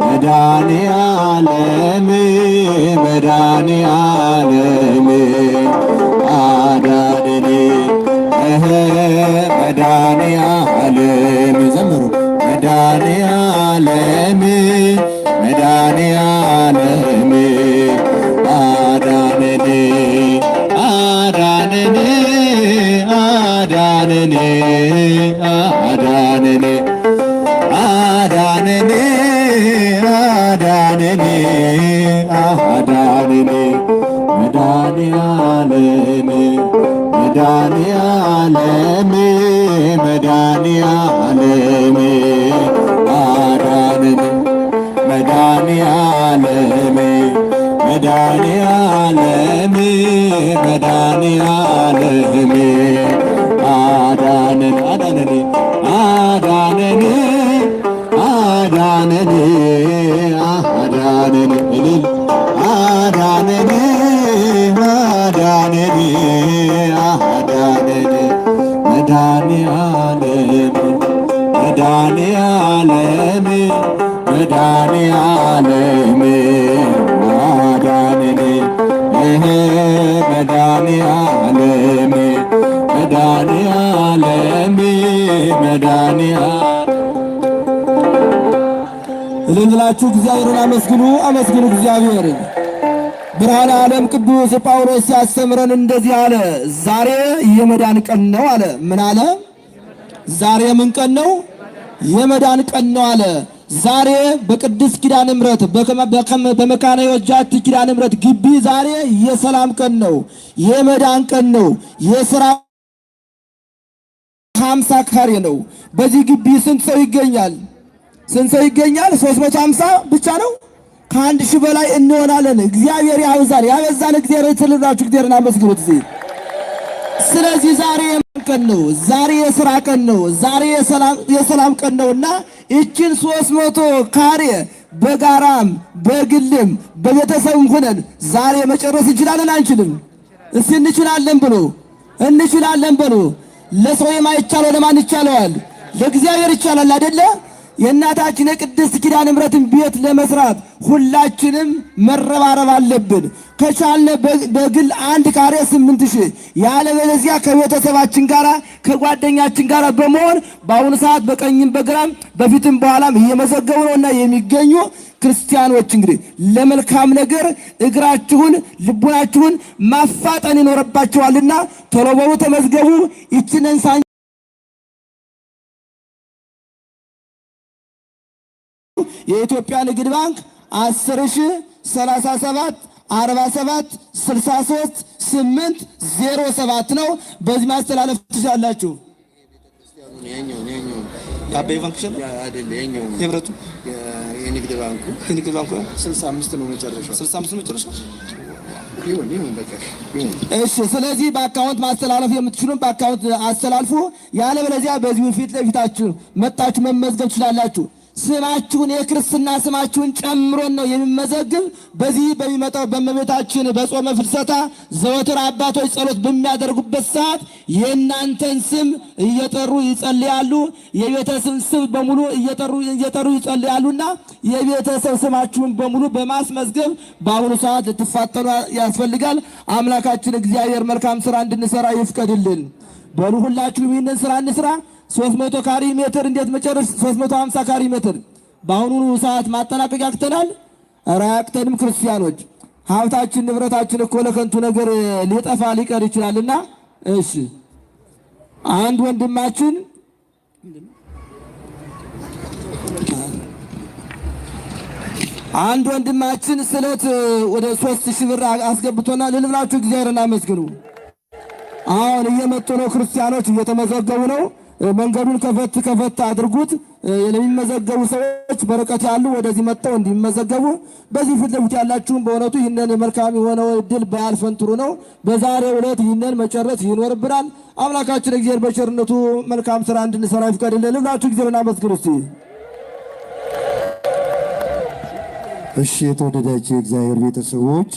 መድኃኒዓለም መድኃኒዓለም አዳነን መድኃኒዓለም ዘምሩ መድኃኒዓለም መድኃኒዓለም አዳነን አዳነን አዳነን አዳነን አዳነን አዳነን አዳነን መድኃኒዓለም መድኃኒዓለም መድኃኒዓለም አዳነን መድኃኒዓለም መድኃኒዓለም መድኃኒዓለም አዳነን አዳነን አዳነን አዳነን አዳነን እልል አዳነን አዳነን አዳነን መድኃኒዓለም መድኃኒዓለም መድኃኒዓለም አዳነን መድኃኒዓለም መድኃኒዓለም መድኃኒዓለም እልል ብላችሁ እግዚአብሔርን አመስግኑ፣ አመስግኑ እግዚአብሔርን። ብርሃነ ዓለም ቅዱስ ጳውሎስ ሲያስተምረን እንደዚህ አለ። ዛሬ የመዳን ቀን ነው አለ። ምን አለ? ዛሬ ምን ቀን ነው? የመዳን ቀን ነው አለ። ዛሬ በቅድስት ኪዳነ ምሕረት በመካነ ሕይወት ኪዳነ ምሕረት ግቢ ዛሬ የሰላም ቀን ነው፣ የመዳን ቀን ነው። የሥራ 50 ካሬ ነው። በዚህ ግቢ ስንት ሰው ይገኛል? ስንት ሰው ይገኛል? 350 ብቻ ነው። ከአንድ ሺህ በላይ እንሆናለን። እግዚአብሔር ያብዛል፣ ያበዛል። እግዚአብሔር ትልላችሁ፣ እግዚአብሔርን አመስግኑት። ስለዚህ ዛሬ የማን ቀን ነው? ዛሬ የሥራ ቀን ነው። ዛሬ የሰላም ቀን ነውና ይችን 300 ካሬ በጋራም በግልም በቤተሰብም ሆነን ዛሬ መጨረስ እንችላለን አንችልም? እስቲ እንችላለን ብሎ እንችላለን ብሎ። ለሰው የማይቻለው ለማን ይቻለዋል? ለእግዚአብሔር ይቻላል አይደለ? የእናታችን የቅድስት ኪዳነ ምሕረትን ቤት ለመስራት ሁላችንም መረባረብ አለብን። ከቻልነ በግል 1 ካሬ 8000 ያለበለዚያ ከቤተሰባችን ጋር ከጓደኛችን ጋር በመሆን በአሁኑ ሰዓት በቀኝም በግራም በፊትም በኋላም እየመዘገቡ ነውና የሚገኙ ክርስቲያኖች እንግዲህ ለመልካም ነገር እግራችሁን ልቡናችሁን ማፋጠን ይኖርባችኋልና ቶሎ በሉ ተመዝገቡ። ይችንን የኢትዮጵያ ንግድ ባንክ 10,037 47 63 807 ነው። በዚህ ማስተላለፍ ትችላላችሁ። የአባይ ባንክ ህብረቱ የንግድ ባንኩ 65 ነው መጨረሻው። 65 መጨረሻው። እሺ፣ ስለዚህ በአካውንት ማስተላለፍ የምትችሉ በአካውንት አስተላልፉ። ያለበለዚያ በዚሁ ፊት ለፊታችሁ መጣችሁ መመዝገብ ትችላላችሁ። ስማችሁን የክርስትና ስማችሁን ጨምሮን ነው የሚመዘግብ። በዚህ በሚመጣው በእመቤታችን በጾመ ፍልሰታ ዘወትር አባቶች ጸሎት በሚያደርጉበት ሰዓት የእናንተን ስም እየጠሩ ይጸልያሉ። የቤተሰብ ስም በሙሉ እየጠሩ ይጸልያሉና የቤተሰብ ስማችሁን በሙሉ በማስመዝገብ በአሁኑ ሰዓት ልትፋጠኑ ያስፈልጋል። አምላካችን እግዚአብሔር መልካም ስራ እንድንሰራ ይፍቀድልን። በሉ ሁላችሁም ይህንን ስራ እንስራ። 300 ካሬ ሜትር እንዴት መጨረስ? 350 ካሬ ሜትር በአሁኑ ሰዓት ማጠናቀቅ ያቅተናል? ኧረ አያቅተንም ክርስቲያኖች። ሀብታችን ንብረታችን እኮ ለከንቱ ነገር ሊጠፋ ሊቀር ይችላልና። እሺ አንድ ወንድማችን ስለት ወደ 3000 ብር አስገብቶና ልልብላችሁ እግዚአብሔርን አመስግኑ። አሁን እየመጡ ነው፣ ክርስቲያኖች እየተመዘገቡ ነው። መንገዱን ከፈት አድርጉት። ለሚመዘገቡ ሰዎች በርቀት ያሉ ወደዚህ መጥተው እንዲመዘገቡ፣ በዚህ ፊት ለፊት ያላችሁም በእውነቱ ይህንን መልካም የሆነው እድል ባያልፈንትሩ ነው። በዛሬው ዕለት ይህንን መጨረስ ይኖርብናል። አምላካችን እግዚአብሔር በቸርነቱ መልካም ስራ እንድንሰራ ይፍቀድልን። ልብላችሁ እግዚአብሔርን አመስግኑ እስቲ። እሺ የተወደዳችሁ የእግዚአብሔር ቤተሰቦች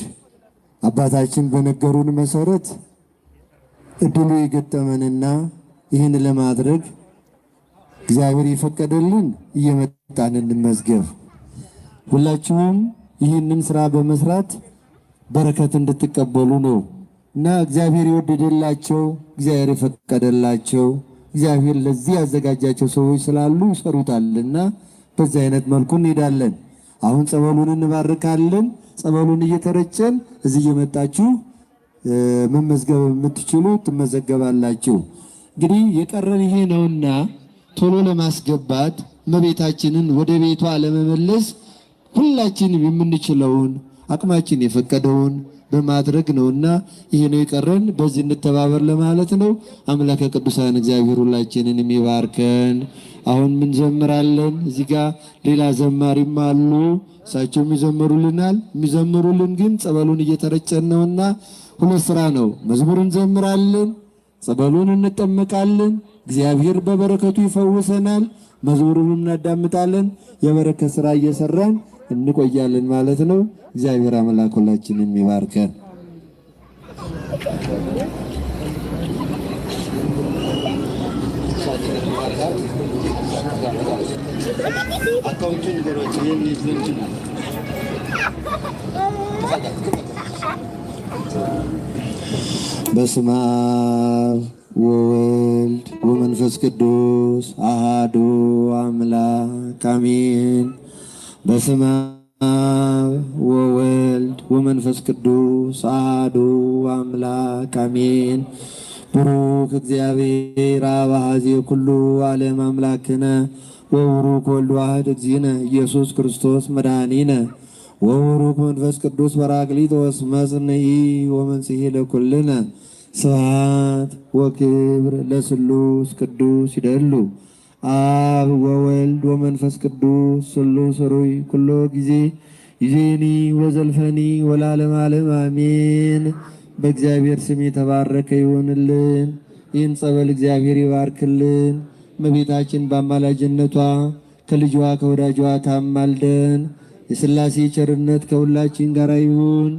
አባታችን በነገሩን መሰረት እድሉ የገጠመንና ይህን ለማድረግ እግዚአብሔር የፈቀደልን እየመጣን እንመዝገብ። ሁላችሁም ይህንን ስራ በመስራት በረከት እንድትቀበሉ ነው እና እግዚአብሔር የወደደላቸው እግዚአብሔር የፈቀደላቸው እግዚአብሔር ለዚህ ያዘጋጃቸው ሰዎች ስላሉ ይሰሩታልና በዚህ አይነት መልኩ እንሄዳለን። አሁን ጸበሉን እንባርካለን። ጸበሉን እየተረጨን እዚህ እየመጣችሁ መመዝገብ የምትችሉ ትመዘገባላችሁ። እንግዲህ የቀረን ይሄ ነውና ቶሎ ለማስገባት እመቤታችንን ወደ ቤቷ ለመመለስ ሁላችንም የምንችለውን አቅማችን የፈቀደውን በማድረግ ነውና ይሄ ነው የቀረን። በዚህ እንተባበር ለማለት ነው። አምላከ ቅዱሳን እግዚአብሔር ሁላችንን የሚባርከን። አሁን ምን ዘምራለን? እዚህ ጋር ሌላ ዘማሪም አሉ፣ እሳቸውም ይዘምሩልናል። የሚዘምሩልን ግን ጸበሉን እየተረጨን ነውና ሁለት ስራ ነው። መዝሙር እንዘምራለን፣ ጸበሉን እንጠመቃለን። እግዚአብሔር በበረከቱ ይፈውሰናል። መዝሙሩን እናዳምጣለን። የበረከት ስራ እየሰራን እንቆያለን ማለት ነው። እግዚአብሔር አምላክ ሁላችንን ይባርከን። በስመ አብ ወወልድ ወመንፈስ ቅዱስ አሃዱ አምላክ አሜን። በስመ አብ ወወልድ ወመንፈስ ቅዱስ አሃዱ አምላክ አሜን። ቡሩክ እግዚአብሔር አብ አኀዜ ኩሉ ዓለም አምላክነ ወቡሩክ ወልድ ዋሕድ እግዚእነ ኢየሱስ ክርስቶስ መድኃኒነ ወቡሩክ መንፈስ ቅዱስ ጰራቅሊጦስ መጽንዒ ወመንጽሔ ለኩልነ ስብሐት ወክብር ለስሉስ ቅዱስ ይደሉ አብ ወወልድ ወመንፈስ ቅዱስ ስሉስ ሩይ ኩሎ ጊዜ ይዜኒ ወዘልፈኒ ወለዓለመ ዓለም አሜን። በእግዚአብሔር ስም የተባረከ ይሆንልን። ይህን ጸበል እግዚአብሔር ይባርክልን። እመቤታችን በአማላጅነቷ ከልጇ ከወዳጇ ታማልደን። የሥላሴ ቸርነት ከሁላችን ጋር ይሁን።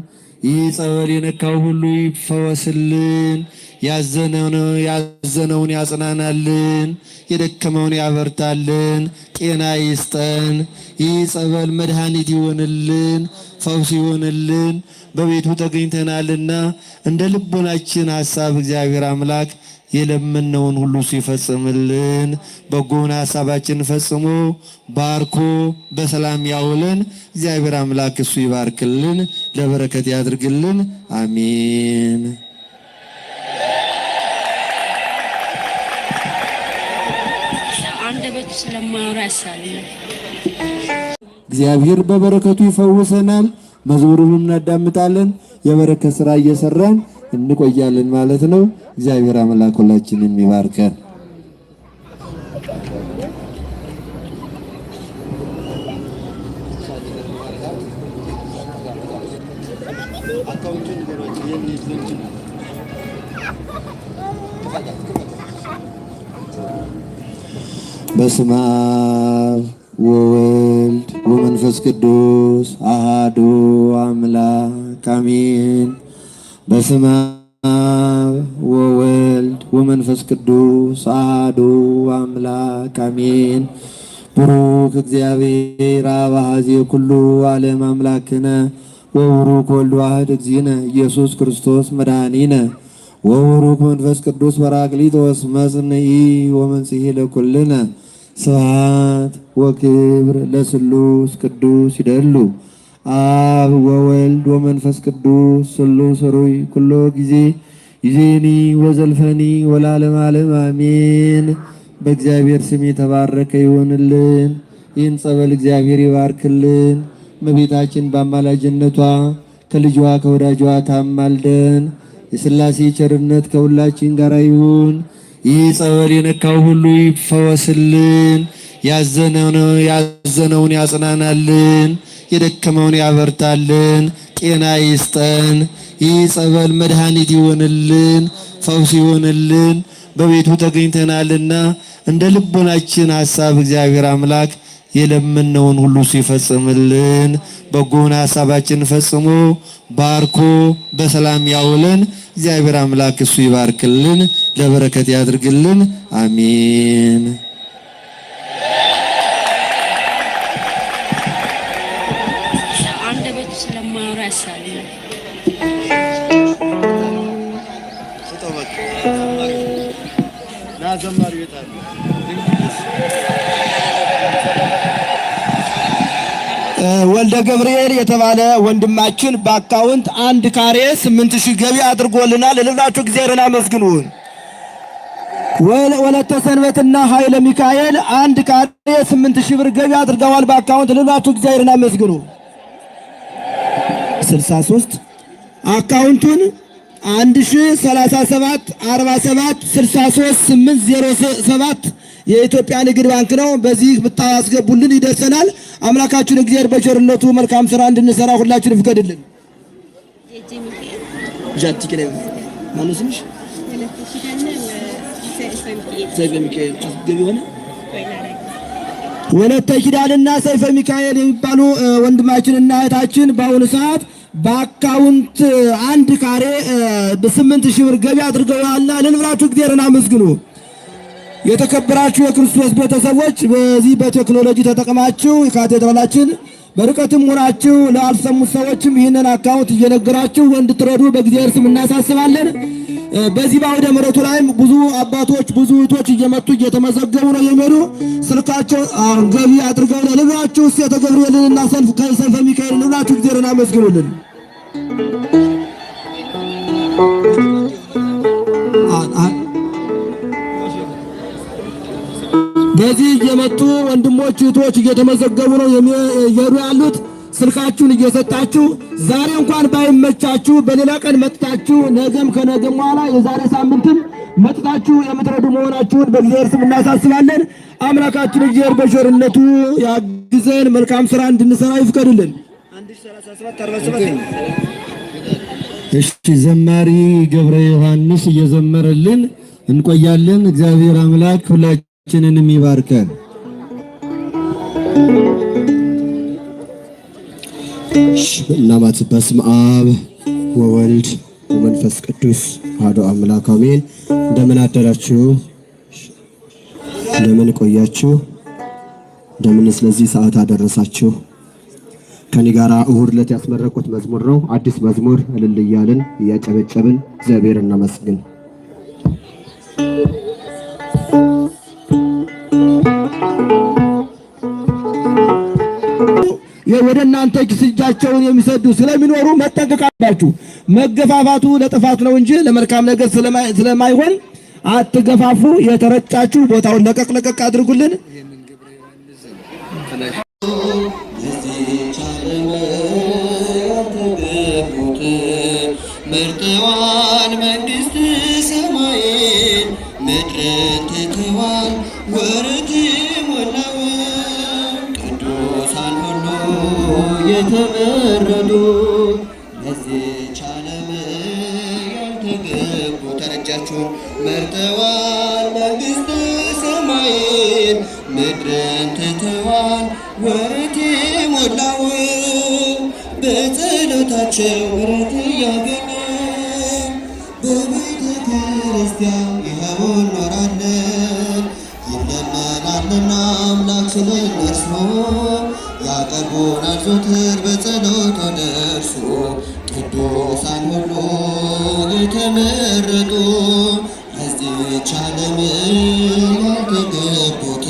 ይህ ጸበል የነካው ሁሉ ይፈወስልን። ያዘነውን ያጽናናልን። የደከመውን ያበርታልን። ጤና ይስጠን። ይህ ጸበል መድኃኒት ይሆንልን፣ ፈውስ ይሆንልን። በቤቱ ተገኝተናልና እንደ ልቦናችን ሐሳብ እግዚአብሔር አምላክ የለመነውን ሁሉ ሲፈጽምልን በጎን ሐሳባችን ፈጽሞ ባርኮ በሰላም ያውለን። እግዚአብሔር አምላክ እሱ ይባርክልን፣ ለበረከት ያድርግልን። አሜን። አንደበቱ ስለማያወራ ያሳልናል። እግዚአብሔር በበረከቱ ይፈውሰናል። መዝሙሩን እናዳምጣለን። የበረከት ስራ እየሰራን እንቆያለን ማለት ነው። እግዚአብሔር አምላክ ሁላችንን ይባርከን። በስመ አብ ወወልድ ወመንፈስ ቅዱስ አሃዱ አምላክ አሜን። በስመ አብ ወወልድ ወመንፈስ ቅዱስ አሐዱ አምላክ አሜን። ቡሩክ እግዚአብሔር አብ አኀዜ ኩሉ ዓለም አምላክነ ወቡሩክ ወልድ ዋሕድ እግዚእነ ኢየሱስ ክርስቶስ መድኃኒነ ወቡሩክ መንፈስ ቅዱስ ጰራቅሊጦስ መጽንዒ ወመንጽሔ ለኩልነ ስብሐት ወክብር ለስሉስ ቅዱስ ይደሉ አብ ወወልድ ወመንፈስ ቅዱስ ስሉስ ሩይ ኩሎ ጊዜ ይዜኒ ወዘልፈኒ ወለዓለመ ዓለም አሜን። በእግዚአብሔር ስም የተባረከ ይሆንልን። ይህን ጸበል እግዚአብሔር ይባርክልን። እመቤታችን በአማላጅነቷ ከልጇ ከወዳጇ ታማልደን። የሥላሴ ቸርነት ከሁላችን ጋር ይሁን። ይህ ጸበል የነካው ሁሉ ይፈወስልን። ያዘነውን ያጽናናልን። የደከመውን ያበርታልን። ጤና ይስጠን። ይህ ጸበል መድኃኒት ይሆንልን፣ ፈውስ ይሆንልን። በቤቱ ተገኝተናልና እንደ ልቦናችን ሐሳብ እግዚአብሔር አምላክ የለመነውን ሁሉ ሲፈጽምልን በጎን ሐሳባችን ፈጽሞ ባርኮ በሰላም ያውለን። እግዚአብሔር አምላክ እሱ ይባርክልን፣ ለበረከት ያድርግልን። አሜን። አንደበት ስለማወራ ያሳልናል። ወልደ ገብርኤል የተባለ ወንድማችን በአካውንት 1 ካሬ 8000 ገቢ አድርጎልናል። ለልባችሁ እግዚአብሔርን አመስግኑን። ወለተ ሰንበትና ኃይለ ሚካኤል 1 ካሬ 8000 ብር ገቢ አድርገዋል በአካውንት። ለልባችሁ እግዚአብሔርን አመስግኑ። 63 አካውንቱን 1037 47 63 807 የኢትዮጵያ ንግድ ባንክ ነው። በዚህ ብታስገቡልን ይደርሰናል። አምላካችን እግዚአብሔር በቸርነቱ መልካም ስራ እንድንሰራ ሁላችን ፍቀድልን። ወለተ ኪዳንና ሰይፈ ሚካኤል የሚባሉ ወንድማችንና እህታችን በአሁኑ ሰዓት በአካውንት 1 ካሬ 8000 ብር ገቢ አድርገዋልና ለልብራችሁ እግዚአብሔርን አመስግኑ። የተከበራችሁ የክርስቶስ ቤተሰቦች በዚህ በቴክኖሎጂ ተጠቅማችሁ ካቴድራላችን በርቀትም ሆናችሁ ላልሰሙት ሰዎችም ይህንን አካውንት እየነገራችሁ እንድትረዱ በእግዚአብሔር ስም እናሳስባለን። በዚህ በአውደ ምሕረቱ ላይም ብዙ አባቶች ብዙ እህቶች እየመጡ እየተመዘገቡ ነው የሚሄዱ ስልካቸው ገቢ አድርገው ለልብራችሁ ሴተ ገብርኤልንና ሰይፈ ሚካኤል ልብራችሁ እግዚአብሔርን አመስግኑልን። በዚህ እየመጡ ወንድሞች እህቶች እየተመዘገቡ ነው የሚሄዱ ያሉት። ስልካችሁን እየሰጣችሁ ዛሬ እንኳን ባይመቻችሁ በሌላ ቀን መጥታችሁ ነገም ከነገም በኋላ የዛሬ ሳምንትም መጥታችሁ የምትረዱ መሆናችሁን በእግዚአብሔር ስም እናሳስባለን። አምላካችን እግዚአብሔር በቸርነቱ ያግዘን፣ መልካም ስራ እንድንሰራ ይፍቀድልን። እሺ፣ ዘማሪ ገብረ ዮሐንስ እየዘመረልን እንቆያለን። እግዚአብሔር አምላክ ሁላችንንም ይባርከን። እናማት በስመ አብ ወወልድ ወመንፈስ ቅዱስ አሐዱ አምላክ አሜን። እንደምን አደራችሁ? እንደምን ቆያችሁ? እንደምን ስለዚህ ሰዓት አደረሳችሁ? ከኔ ጋራ እሁድ ዕለት ያስመረቁት መዝሙር ነው። አዲስ መዝሙር እልል እያልን እያጨበጨብን እግዚአብሔር እናመስግን። ወደ እናንተ እጃቸውን የሚሰዱ ስለሚኖሩ መጠንቀቅ አለባችሁ። መገፋፋቱ ለጥፋት ነው እንጂ ለመልካም ነገር ስለማይሆን አትገፋፉ። የተረጫችሁ ቦታውን ለቀቅ አድርጉልን። መርጠዋል መንግሥተ ሰማይን ምድርን ትተዋል ወረት ሞላውን ቅዱሳን ሁሉ የተመረጡ ለዚች ዓለም ያልተገቡ ተረጃችሁን መርጠዋል መንግሥተ ሰማይን ምድርን ትተዋል ወረት ሞላውን በጸሎታቸው ምሕረት ያገኘ በቤተ ክርስቲያን ይኸው እንኖራለን። ይለመናልና አምላክ ስለ እነርሱ ያቀርቡናል ዘወትር በጸሎት ወደ እርሱ ቅዱሳን ሁሉ የተመረጡ ለዚች ዓለም ያልተገቡት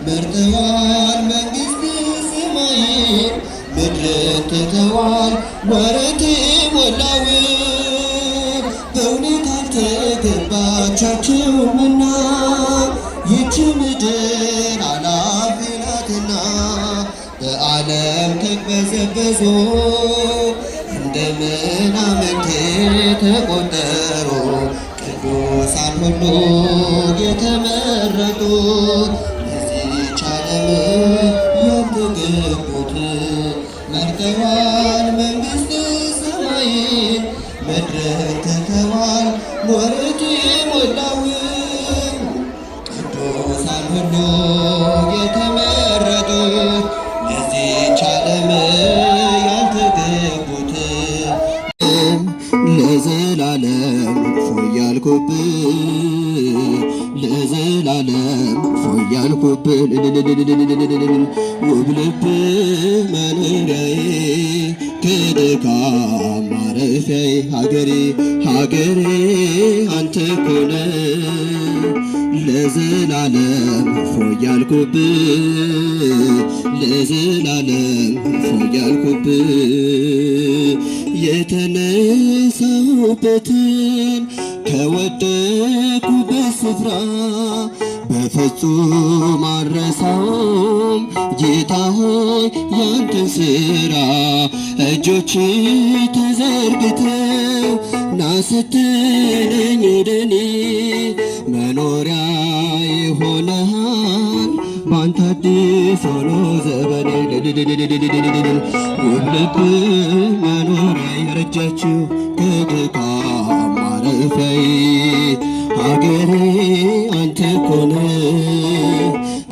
መርጠዋል መንግሥተ ሰማይን ምድር አይመቻችውምና ይህች ምድር አላፊ ናትና በዓለም ተቅበዘበዙ እንደ ምናምንቴ ተቆጠሩ ቅዱሳን ሁሉ የተመረጡ ለዚህች ዓለም ያልተገቡት መርጠዋል መንግሥተ ሰማይን ምድርን ትተዋል ሞት የሞላውን ቅዱሳን ሁሉ የተመረጡ ለዚህች ዓለም ያልተገቡት ለዘላለም እፎይ ያልኩብህ ለዘላለም እፎይ ያልኩብህ ውብ ልብ መኖሪያዬ ከድካም ማረፊያዬ ሀገሬ ሀገሬ አንተ እኮ ነህ ለዘላለም እፎይ ያልኩብህ ለዘላለም እፎይ ያልኩብህ የተነሳሁበትን ከወደኩበት ስፍራ በፍጹም አልረሳውም ጌታ ሆይ ያንተን ሥራ እጆች ተዘርግተው ና ስትለኝ ወደኔ መኖሪያ ይሆነሃል ባንተ አዲስ ሆኖ ዘመኔ ውብ ልብ መኖሪያ የረጃችው ከድካም ማረፊያዬ ሀገሬ አንተ እኮ ነህ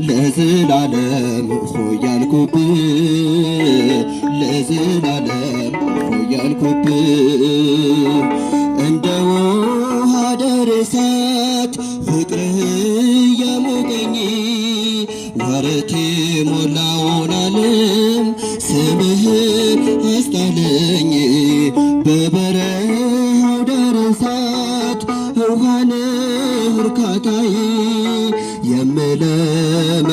ለዘላለም እፎይ ያልኩብህ ለዘላለም እፎይ ያልኩብህ እንደ ውሃ ዳር እሳት ፍቅርህ እያሞቀኝ ወረት ሞላውን ዓለም ስምህን አስጣለኝ በበረሃው ዳር እሳት ውሃነ እርካታዬ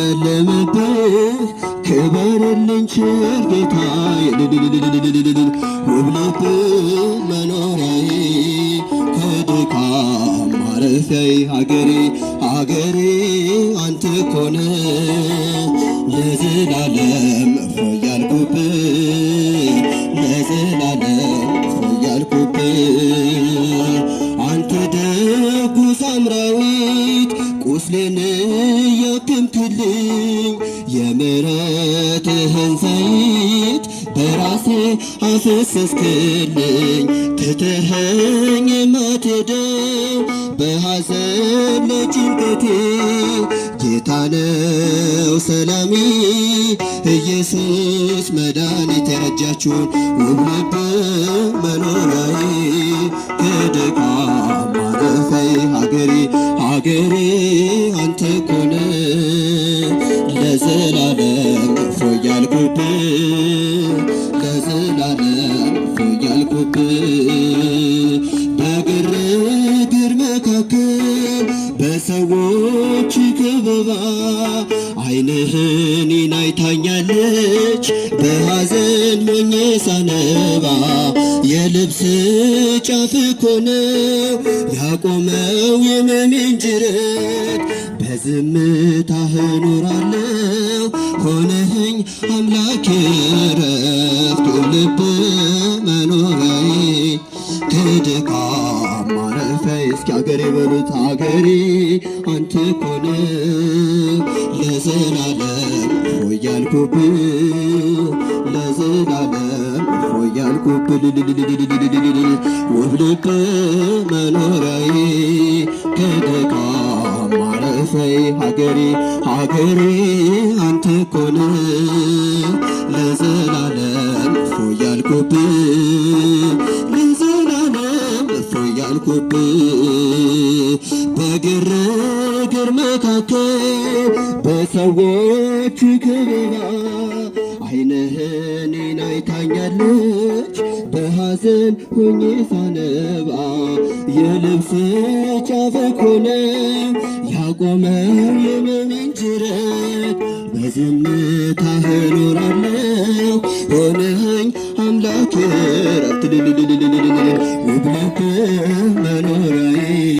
የምለመልምብህ ክበርልኝ ቸር ጌታዬ ውብ ልብ መኖሪያዬ ከድካም ማረፊያዬ ሀገሬ ሀገሬ አንተ እኮ ነህ ለዘላለም እፎይ ያልኩብህ ለዘላለም እፎይ ያልኩብህ አንተ ደጉ ሳምራዊት ቁስሌን ያከምክልኝ የምሕረትህን ዘይት በራሴ አፈሰስክልኝ ትተኸኝ የማትሄደው በሐዘን ለጭንቀቴ ጌታ ነው ሰላሜ ኢየሱስ መድኃኒቴ የረጃችሁን ውብ ልብ መኖሪያዬ ከድካም ማረፊያዬ ሀገሬ ሀገሬ አንተ እኮ ነህ ለዘላለም እፎይ ያልኩብህ ለዘላለም እፎይ ያልኩብህ በግርግር መካከል በሰዎች ከበባ ዓይንህን አይታኛለች በሐዘን ሆኜ ሳነባ የልብስ ጫፍ እኮ ነው ያቆመው የሕመሜን ጅረት በዝምታህ እኖራለሁ ሆነኸኝ አምላኬ ዕረፍት ውብ ልብ መኖሪያዬ ከድካም ማረፊያዬ እስኪ ሀገሬ በሉት ሀገሬ አንተ እኮ ነህ ለዘላለም እፎይ ያልኩብህ ለዘላለም እፎይ ያልኩብህ ውብ ልብ መኖሪያዬ ከድካም ማረፊያዬ ሀገሬ ሀገሬ አንተ እኮ ነህ ለዘላለም እፎይ ያልኩብህ ለዘላለም እፎይ ያልኩብህ በግርግር መካከል በሰዎች ከበባ ዓይንህን አይታኛለች በሐዘን ሆኜ ሳነባ የልብስ ጫፍ እኮ ነው ያቆመው የሕመሜን ጅረት በዝምታህ እኖራለሁ ሆነኸኝ አምላኬ ዕረፍት ውብ ልብ መኖሪያዬ